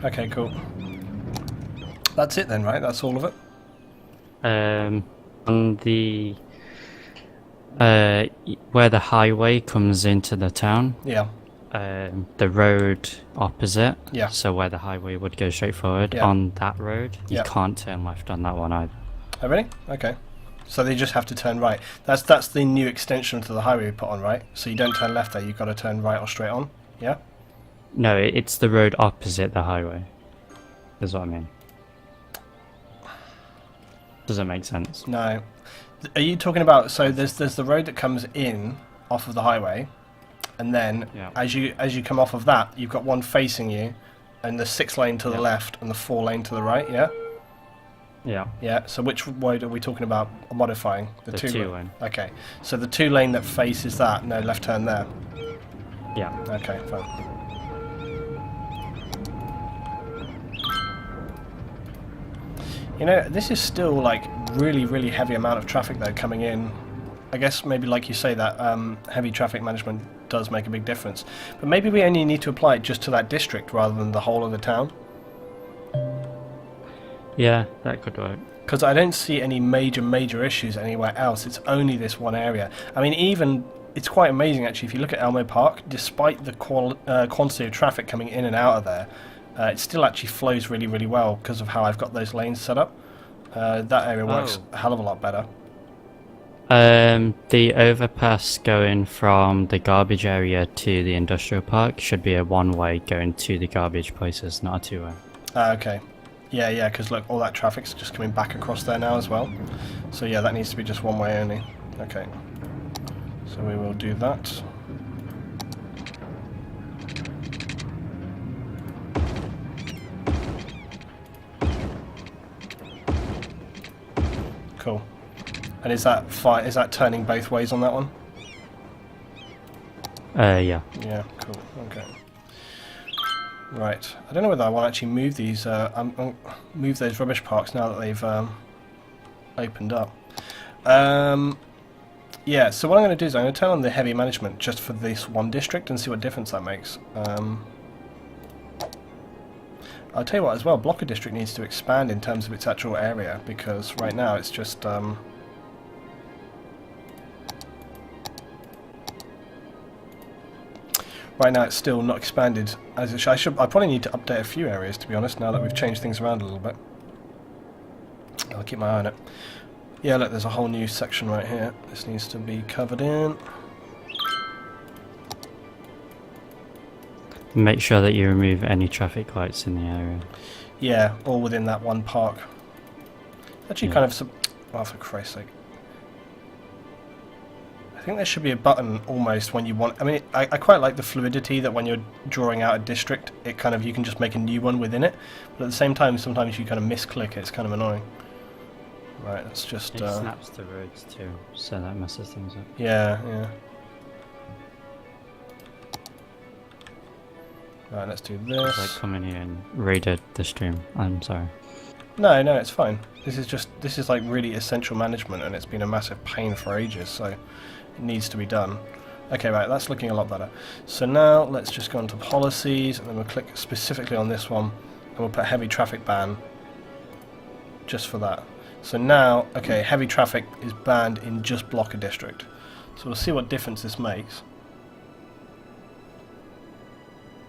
Okay, cool. That's it then, right? That's all of it? On the where the highway comes into the town, Yeah. the road opposite, Yeah. so where the highway would go straight forward, Yeah. on that road, you Yeah. can't turn left on that one either. Oh, really? Okay. So they just have to turn right. That's the new extension to the highway we put on, right? So you don't turn left there, you've got to turn right or straight on? Yeah? No, it's the road opposite the highway, is what I mean. Does it make sense? No. Are you talking about, so there's the road that comes in off of the highway, and then Yeah. as you come off of that, you've got one facing you, and the 6 lane to the Yeah. left and the 4 lane to the right, yeah? Yeah. Yeah, so which road are we talking about modifying? The 2-lane. Okay, so the 2 lane that faces that, no left turn there. Yeah. Okay, fine. You know, this is still like really heavy amount of traffic though coming in. I guess maybe like you say that heavy traffic management does make a big difference. But maybe we only need to apply it just to that district rather than the whole of the town. Yeah, that could work. Because I don't see any major issues anywhere else. It's only this one area. I mean, even it's quite amazing actually. If you look at Elmo Park, despite the quantity of traffic coming in and out of there, it still actually flows really well because of how I've got those lanes set up. That area works a hell of a lot better. The overpass going from the garbage area to the industrial park should be a one-way going to the garbage places, not a two-way. Okay. Yeah, because look, all that traffic's just coming back across there now as well. So yeah, that needs to be just one way only. Okay. So we will do that. Cool. And is that turning both ways on that one? Yeah. Yeah, cool. Okay. Right. I don't know whether I want to actually move these, move those rubbish parks now that they've opened up. Yeah. So what I'm going to do is I'm going to turn on the heavy management just for this one district and see what difference that makes. I'll tell you what as well. Blocker district needs to expand in terms of its actual area because right now it's just. Right now it's still not expanded as it should. I probably need to update a few areas to be honest now that we've changed things around a little bit. I'll keep my eye on it. Yeah, look, there's a whole new section right here. This needs to be covered in. Make sure that you remove any traffic lights in the area. Yeah, all within that one park. Actually, Yeah. kind of. Oh, for Christ's sake. I think there should be a button almost when you want. I mean, I quite like the fluidity that when you're drawing out a district, it kind of you can just make a new one within it. But at the same time, sometimes you kind of misclick it. It's kind of annoying. Right, let's just. It snaps the roads too, so that messes things up. Yeah. Right, let's do this. Like coming here and raided the stream. I'm sorry. No, it's fine. This is like really essential management, and it's been a massive pain for ages. So it needs to be done. Okay, right, that's looking a lot better. So now let's just go into policies, and then we'll click specifically on this one, and we'll put heavy traffic ban just for that. So now, okay, heavy traffic is banned in just Blocker District. So we'll see what difference this makes.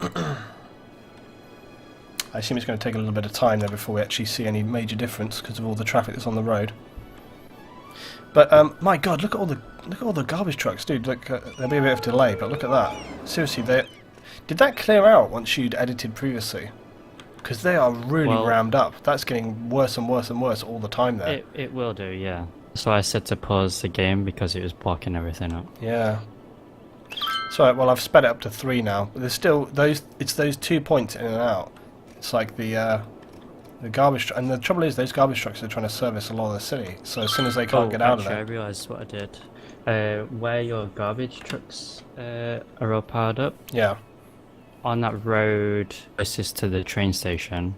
I assume it's going to take a little bit of time there before we actually see any major difference because of all the traffic that's on the road. But my God, look at all the garbage trucks, dude. Look, there'll be a bit of delay, but look at that. Seriously, did that clear out once you'd edited previously? Because they are really rammed up. That's getting worse and worse and worse all the time there. It will do, yeah. So I said to pause the game because it was blocking everything up. Yeah. So well, I've sped it up to 3 now. But there's still those. It's those 2 points in and out. It's like the garbage. And the trouble is, those garbage trucks are trying to service a lot of the city. So as soon as they can't get out of I there. realised what I did. Where your garbage trucks are all powered up, Yeah. on that road closest to the train station,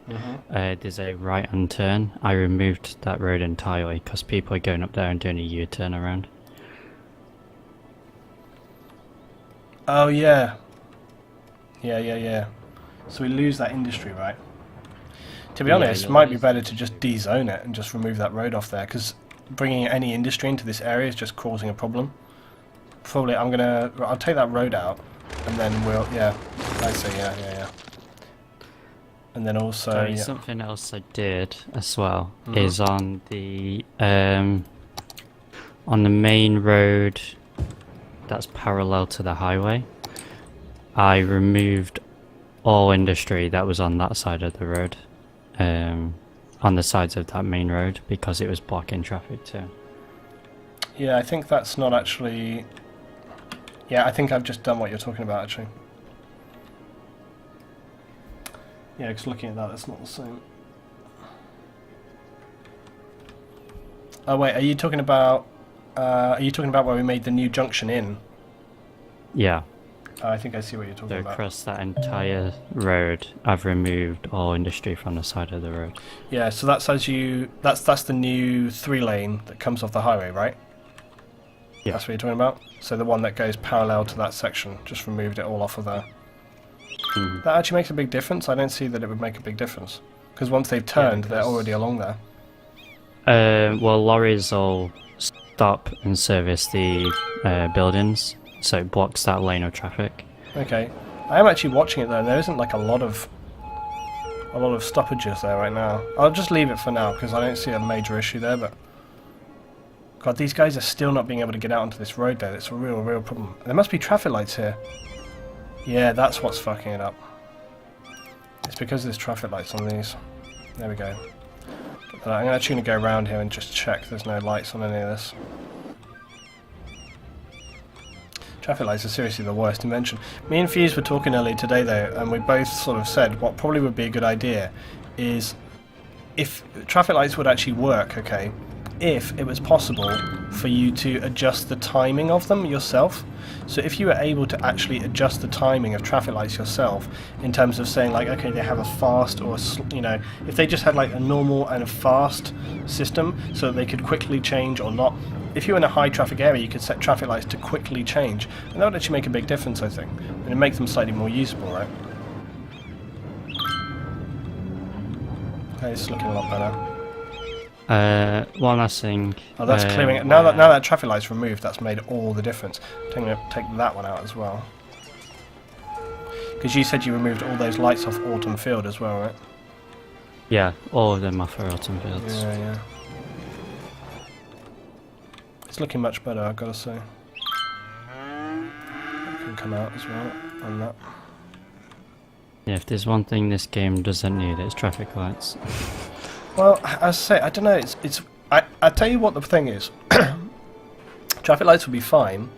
there's a right-hand turn. I removed that road entirely because people are going up there and doing a U-turn around. Oh yeah. Yeah. So we lose that industry, right? To be honest, it might be better to just de-zone it and just remove that road off there, because bringing any industry into this area is just causing a problem. Probably I'll take that road out, and then I see, yeah. And then also, something else I did as well is on the main road that's parallel to the highway. I removed all industry that was on that side of the road, on the sides of that main road, because it was blocking traffic too. Yeah, I think that's not actually... Yeah, I think I've just done what you're talking about, actually. Yeah, because looking at that, it's not the same. Oh wait, are you talking about where we made the new junction in? Yeah. I think I see what you're talking So about. across that entire road, I've removed all industry from the side of the road. Yeah, so that's that's the new 3-lane that comes off the highway, right? Yeah. That's what you're talking about? So the one that goes parallel to that section, just removed it all off of there. That actually makes a big difference. I don't see that it would make a big difference, because once they've turned, they're already along there. Well, lorries will stop and service the buildings, so it blocks that lane of traffic. Okay, I am actually watching it though, and there isn't like a lot of stoppages there right now. I'll just leave it for now because I don't see a major issue there. But God, these guys are still not being able to get out onto this road there. It's a real problem. There must be traffic lights here. Yeah, that's what's fucking it up. It's because there's traffic lights on these. There we go. I'm actually going to go around here and just check there's no lights on any of this. Traffic lights are seriously the worst invention. Me and Fuse were talking earlier today though, and we both sort of said what probably would be a good idea is if traffic lights would actually work, okay, if it was possible for you to adjust the timing of them yourself. So if you were able to actually adjust the timing of traffic lights yourself, in terms of saying like, okay, they have a fast or a if they just had like a normal and a fast system, so that they could quickly change or not. If you're in a high traffic area, you could set traffic lights to quickly change, and that would actually make a big difference, I think, and it makes them slightly more usable, right? Okay, it's looking a lot better. One last thing. Oh, that's clearing it. Now that traffic light's removed, that's made all the difference. I'm going to take that one out as well. Because you said you removed all those lights off Autumn Field as well, right? Yeah, all of them are for Autumn Fields. Yeah. It's looking much better, I've got to say. That can come out as well on that. Yeah, if there's one thing this game doesn't need, it's traffic lights. Well, as I say, I don't know. I tell you what the thing is. Traffic lights would be fine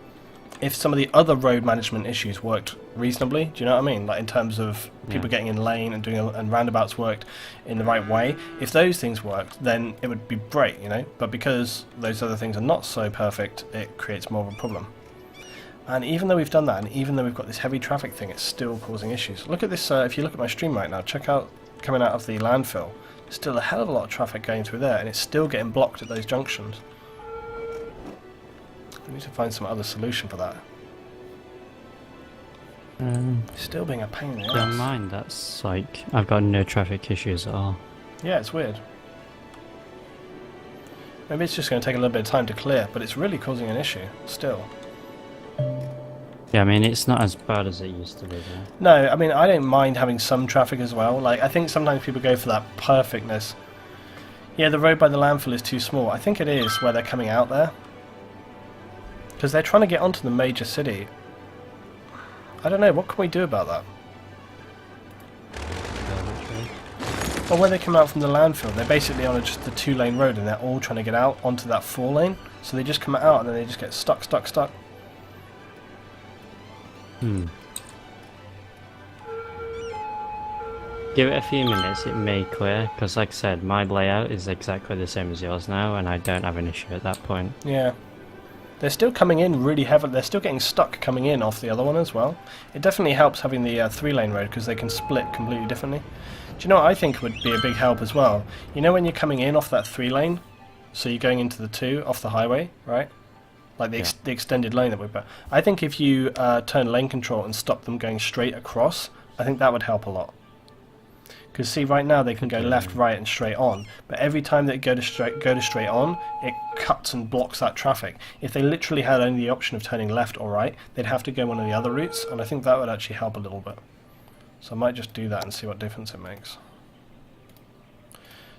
if some of the other road management issues worked reasonably. Do you know what I mean? Like in terms of people getting in lane and and roundabouts worked in the right way. If those things worked, then it would be great, you know. But because those other things are not so perfect, it creates more of a problem. And even though we've done that, and even though we've got this heavy traffic thing, it's still causing issues. Look at this. If you look at my stream right now, check out coming out of the landfill. Still a hell of a lot of traffic going through there, and it's still getting blocked at those junctions. We need to find some other solution for that. Still being a pain in the ass. Don't mind, that's like, I've got no traffic issues at all. Yeah, it's weird. Maybe it's just going to take a little bit of time to clear, but it's really causing an issue, still. Yeah, I mean, it's not as bad as it used to be, though. No, I mean, I don't mind having some traffic as well. Like, I think sometimes people go for that perfectness. Yeah, the road by the landfill is too small. I think it is where they're coming out there. Because they're trying to get onto the major city. I don't know, what can we do about that? Well, when they come out from the landfill, they're basically on just the 2-lane road, and they're all trying to get out onto that 4-lane. So they just come out, and then they just get stuck. Give it a few minutes, it may clear, because like I said, my layout is exactly the same as yours now, and I don't have an issue at that point. Yeah. They're still coming in really heavily. They're still getting stuck coming in off the other one as well. It definitely helps having the 3-lane road, because they can split completely differently. Do you know what I think would be a big help as well? You know when you're coming in off that 3-lane, so you're going into the 2 off the highway, right? Like the extended lane that we've got. I think if you turn lane control and stop them going straight across, I think that would help a lot. Because see, right now they can go left, right, and straight on, but every time they go to straight on, it cuts and blocks that traffic. If they literally had only the option of turning left or right, they'd have to go one of the other routes, and I think that would actually help a little bit. So I might just do that and see what difference it makes.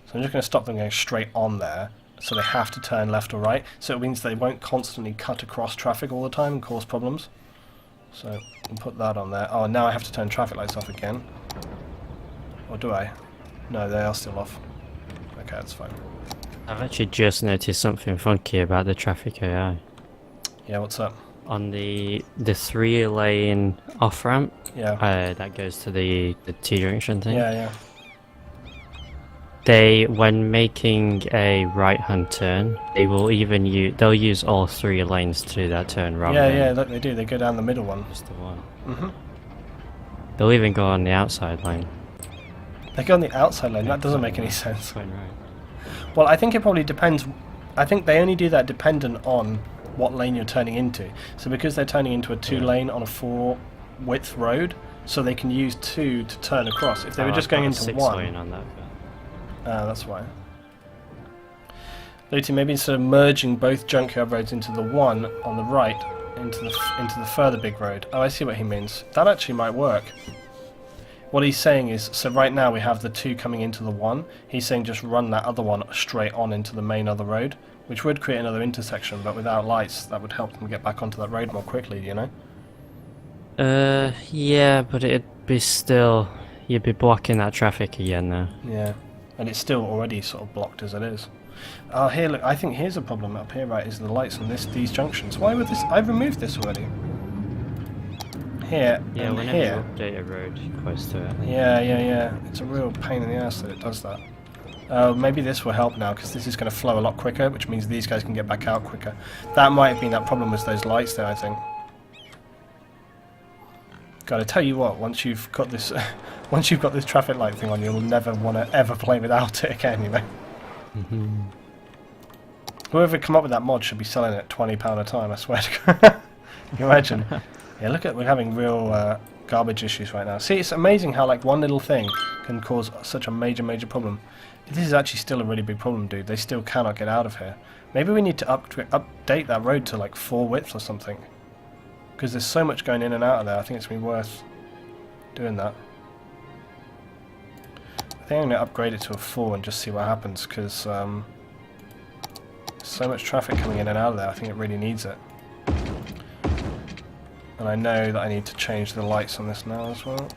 So I'm just going to stop them going straight on there, so they have to turn left or right. So it means they won't constantly cut across traffic all the time and cause problems. So I'll put that on there. Oh, now I have to turn traffic lights off again. Or do I? No, they are still off. Okay, that's fine. I've actually just noticed something funky about the traffic AI. Yeah, what's up? On the 3-lane off-ramp, Yeah. that goes to the T-junction thing. Yeah. They, when making a right-hand turn, they will they'll use all 3 lanes to do that turn rather than... Yeah, look, they do. They go down the middle one. Just the one. Mm-hmm. They'll even go on the outside lane. They go on the outside lane. That doesn't make any sense. Quite right. Well, I think it probably depends. I think they only do that dependent on what lane you're turning into. So because they're turning into a 2-lane on a 4-width road, so they can use 2 to turn across. If they were just going into 1... on that. that's why. Luty, maybe instead of merging both junkyard roads into the one on the right, into the further big road. Oh, I see what he means. That actually might work. What he's saying is, so right now we have the 2 coming into the 1. He's saying just run that other one straight on into the main other road, which would create another intersection, but without lights, that would help them get back onto that road more quickly, do you know? Yeah, but it'd be still... You'd be blocking that traffic again now. Yeah, and it's still already sort of blocked as it is. Oh, here, look, I think here's a problem up here, right, is the lights on these junctions. Why would this... I've removed this already. Here and whenever here. you update a road close to it. Yeah. It's a real pain in the ass that it does that. Maybe this will help now, because this is going to flow a lot quicker, which means these guys can get back out quicker. That might have been that problem with those lights there, I think. Gotta tell you what, once you've got this, once you've got this traffic light thing on, you'll never want to ever play without it again, you know. Whoever come up with that mod should be selling it at £20 a time, I swear to God. Can you imagine? Yeah, look at, we're having real garbage issues right now. See, it's amazing how like one little thing can cause such a major problem. This is actually still a really big problem, dude. They still cannot get out of here. Maybe we need to update that road to like 4 width or something. Because there's so much going in and out of there, I think it's going to be worth doing that. I think I'm going to upgrade it to a 4 and just see what happens, because so much traffic coming in and out of there, I think it really needs it. And I know that I need to change the lights on this now as well.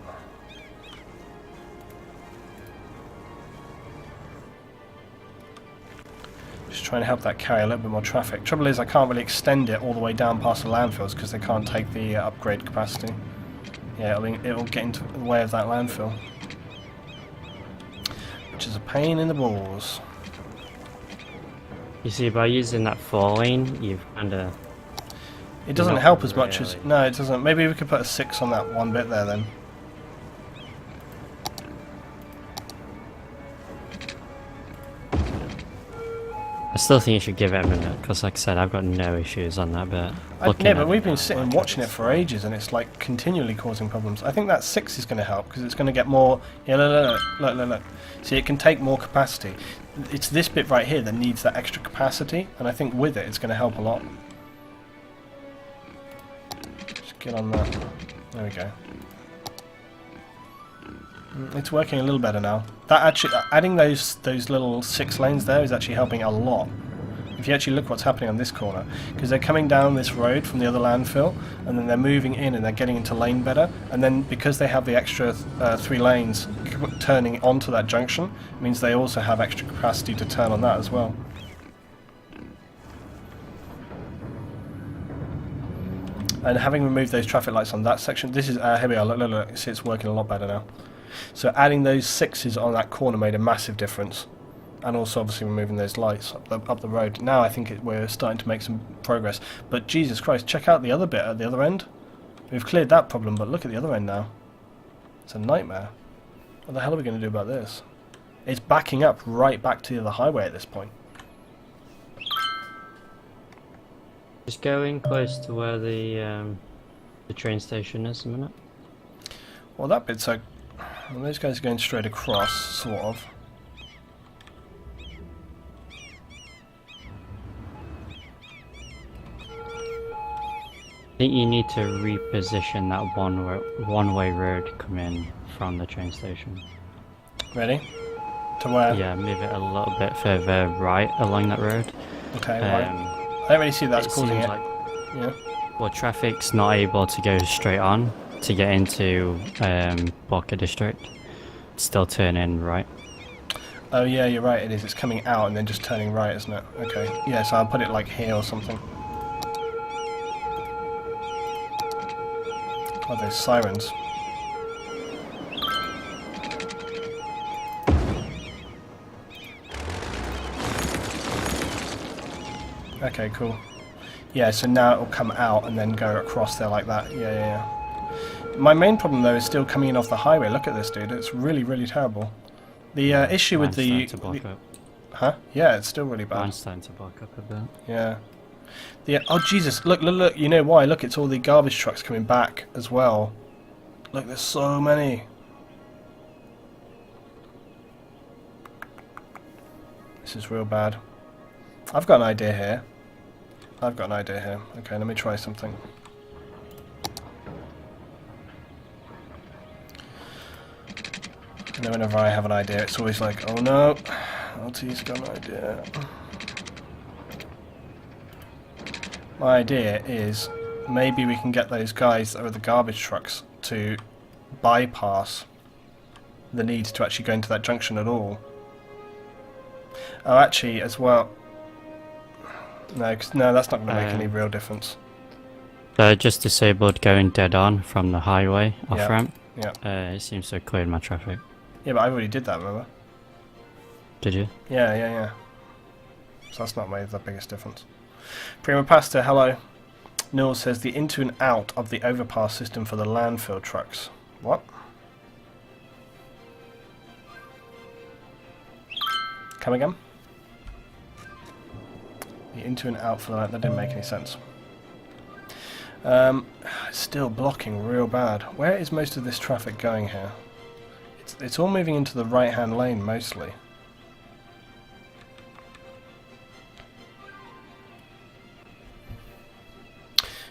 Just trying to help that carry a little bit more traffic. Trouble is I can't really extend it all the way down past the landfills because they can't take the upgrade capacity. Yeah, it'll get into the way of that landfill. Which is a pain in the balls. You see, by using that 4 lane, you've kind of... It doesn't help as much as... No, it doesn't. Maybe we could put a 6 on that one bit there then. I still think you should give it a minute, because like I said, I've got no issues on that bit. Yeah, but we've been sitting watching it for ages, and it's like continually causing problems. I think that 6 is going to help, because it's going to get more... Yeah, look. See, it can take more capacity. It's this bit right here that needs that extra capacity, and I think with it, it's going to help a lot. Just get on that. There we go. It's working a little better now. That actually, adding those little 6 lanes there is actually helping a lot. In If you actually look what's happening on this corner, because they're coming down this road from the other landfill, and then they're moving in and they're getting into lane better, and then because they have the extra 3 lanes turning onto that junction, it means they also have extra capacity to turn on that as well. And having removed those traffic lights on that section, this is, here we are, look, see, it's working a lot better now. So adding those 6s on that corner made a massive difference. And also obviously removing those lights up the road. Now I think we're starting to make some progress. But Jesus Christ, check out the other bit at the other end. We've cleared that problem, but look at the other end now. It's a nightmare. What the hell are we going to do about this? It's backing up right back to the highway at this point. Just going close to where the train station is a minute. Well, that bit's so... Well, those guys are going straight across, sort of. I think you need to reposition that one-way road coming from the train station. Ready? To where? Yeah, move it a little bit further right along that road. Okay, right. I don't really see that's causing it. Like, yeah. well, traffic's not able to go straight on to get into Boca District. It's still turning right. Oh yeah, you're right, it is. It's coming out and then just turning right, isn't it? Okay. Yeah, so I'll put it like here or something. Oh, those sirens. Okay, cool. Yeah, so now it'll come out and then go across there like that. Yeah. My main problem though is still coming in off the highway. Look at this, dude. It's really, really terrible. The issue with the... Huh? Yeah, it's still really bad. Mine's starting to block up a bit. Yeah. Oh Jesus! Look! You know why? Look, it's all the garbage trucks coming back as well. Look, there's so many. This is real bad. I've got an idea here. Okay, let me try something. You know, whenever I have an idea, it's always like, oh no, LT's got an idea. My idea is maybe we can get those guys that are the garbage trucks to bypass the need to actually go into that junction at all. Oh, actually, as well... No, that's not going to make any real difference. So just disabled going dead on from the highway off ramp. Yeah. It seems to clear my traffic. Yeah, but I already did that, remember? Did you? Yeah. So that's not made the biggest difference. Prima Pasta, hello. Noel says the into and out of the overpass system for the landfill trucks. What? Come again? The into and out for that didn't make any sense. It's still blocking real bad. Where is most of this traffic going here? It's all moving into the right-hand lane mostly.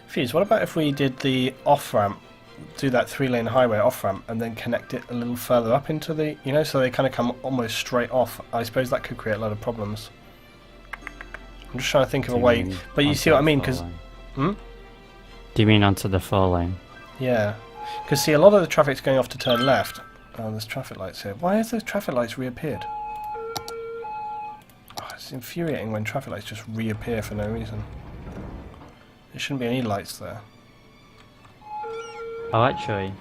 Fuse, what about if we did the off-ramp, do that 3-lane highway off-ramp, and then connect it a little further up into the, you know, so they kind of come almost straight off. I suppose that could create a lot of problems. I'm just trying to think of a way, but you see what I mean, because... Do you mean onto the 4-lane? Yeah, because see, a lot of the traffic's going off to turn left. Oh, there's traffic lights here. Why has those traffic lights reappeared? Oh, it's infuriating when traffic lights just reappear for no reason. There shouldn't be any lights there. Oh, actually,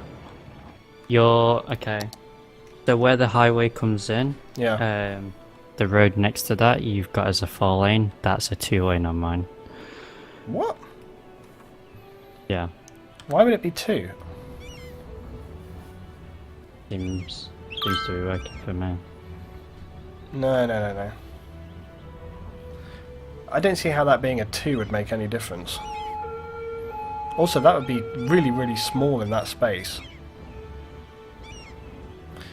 okay. So where the highway comes in, yeah. The road next to that you've got as a 4-lane. That's a 2-lane on mine. What? Yeah. Why would it be 2? Seems to be working for me. No. I don't see how that being a 2 would make any difference. Also, that would be really, really small in that space.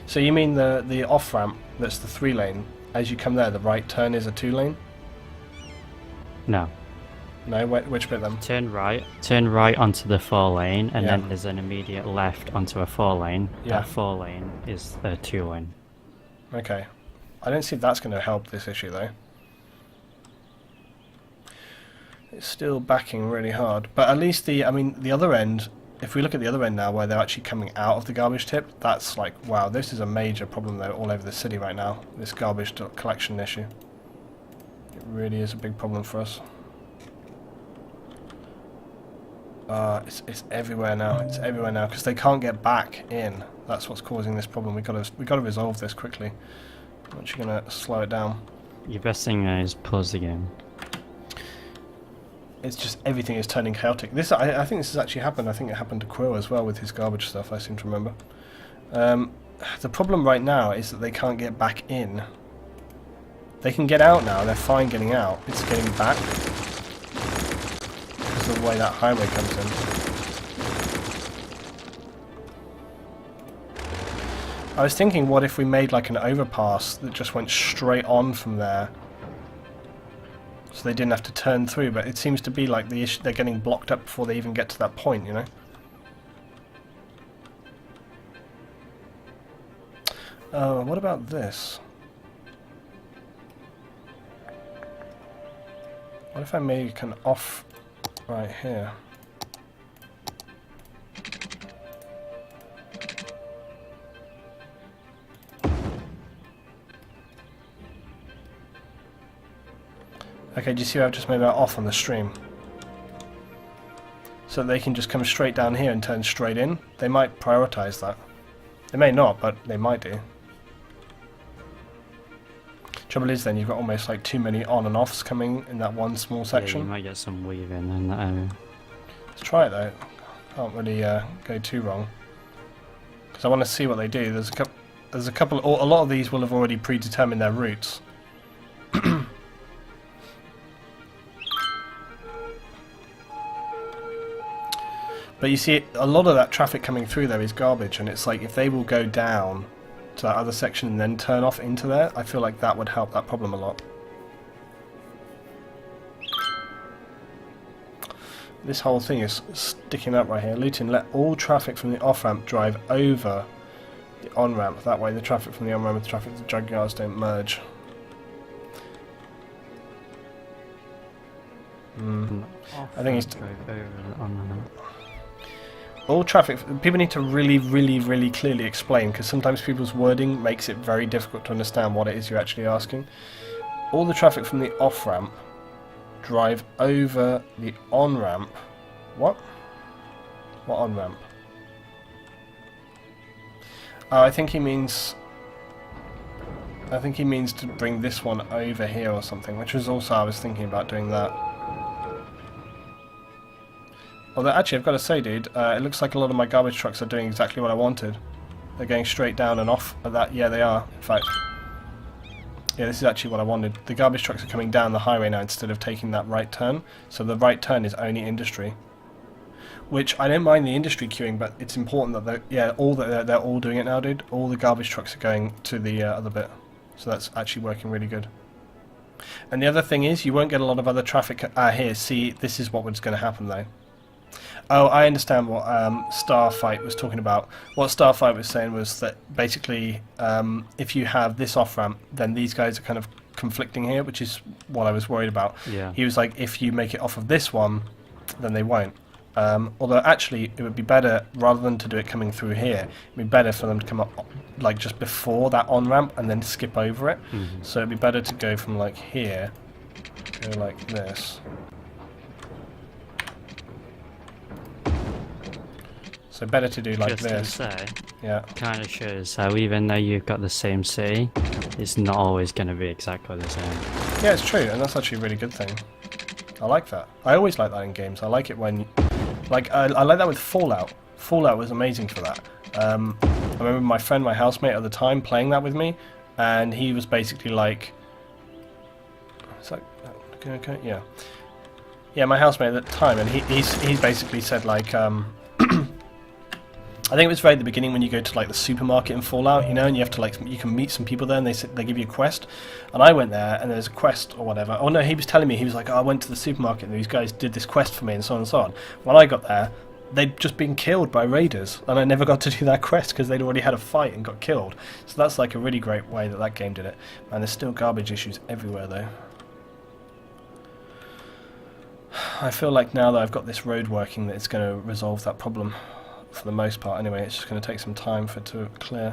So you mean the off-ramp, that's the 3-lane, as you come there, the right turn is a 2-lane? No. No, which bit then? Turn right onto the 4-lane, and then there's an immediate left onto a 4-lane. Yeah. That 4-lane is a 2-lane. Okay. I don't see if that's going to help this issue, though. It's still backing really hard, but at least the other end, if we look at the other end now where they're actually coming out of the garbage tip, that's like, wow, this is a major problem though all over the city right now, this garbage collection issue. It really is a big problem for us. It's everywhere now. It's everywhere now because they can't get back in. That's what's causing this problem. We gotta resolve this quickly. I'm actually gonna slow it down. Your best thing is pause the game. It's just everything is turning chaotic. I think this has actually happened. I think it happened to Quill as well with his garbage stuff. I seem to remember. The problem right now is that they can't get back in. They can get out now. They're fine getting out. It's getting back because of the way that highway comes in. I was thinking, what if we made like an overpass that just went straight on from there, so they didn't have to turn through? But it seems to be like the issue, they're getting blocked up before they even get to that point, you know? What about this? What if I make an off right here? Okay, do you see how I've just made that off on the stream? So they can just come straight down here and turn straight in. They might prioritize that. They may not, but they might do. Trouble is then you've got almost like too many on and offs coming in that one small section. Yeah, you might get some weaving in that area. Let's try it though. Can't really go too wrong. Because I want to see what they do. There's a couple. A lot of these will have already predetermined their routes. But you see, a lot of that traffic coming through there is garbage, and it's like if they will go down to that other section and then turn off into there, I feel like that would help that problem a lot. This whole thing is sticking up right here. Luton, let all traffic from the off-ramp drive over the on-ramp. That way the traffic from the on-ramp and the traffic to the junkyards don't merge. I think he's... all traffic, people need to really clearly explain, because sometimes people's wording makes it very difficult to understand what it is you're actually asking. All the traffic from the off-ramp drive over the on-ramp. What? What on-ramp? Oh, I think he means to bring this one over here or something, which was also, I was thinking about doing that. Although, actually, I've got to say, dude, it looks like a lot of my garbage trucks are doing exactly what I wanted. They're going straight down and off at that. Yeah, they are, in fact. Yeah, this is actually what I wanted. The garbage trucks are coming down the highway now instead of taking that right turn. So the right turn is only industry. Which, I don't mind the industry queuing, but it's important that they're all doing it now, dude. All the garbage trucks are going to the other bit. So that's actually working really good. And the other thing is, you won't get a lot of other traffic here. See, this is what's going to happen, though. Oh, I understand what Starfight was talking about. What Starfight was saying was that basically, if you have this off-ramp, then these guys are kind of conflicting here, which is what I was worried about. Yeah. He was like, if you make it off of this one, then they won't. Although actually, it would be better, rather than to do it coming through here, it would be better for them to come up like just before that on-ramp and then skip over it. Mm-hmm. So it'd be better to go from like here, go like this. So better to do like Just this. to say, Yeah. kind of shows how even though you've got the same city, it's not always going to be exactly the same. Yeah, it's true, and that's actually a really good thing. I like that. I always like that in games. I like it when, like, I like that with Fallout. Fallout was amazing for that. I remember my friend, my housemate at the time, playing that with me, and he was basically like, it's like, okay, yeah, yeah, my housemate at the time, and he's basically said like, I think it was right at the beginning when you go to like the supermarket in Fallout, you know, and you have to like, you can meet some people there and they give you a quest. And I went there and there's a quest or whatever. Oh no, he was telling me, he was like, oh, I went to the supermarket and these guys did this quest for me and so on and so on. When I got there, they'd just been killed by raiders and I never got to do that quest because they'd already had a fight and got killed. So that's like a really great way that that game did it. Man, there's still garbage issues everywhere though. I feel like now that I've got this road working that it's going to resolve that problem for the most part anyway. It's just going to take some time for it to clear.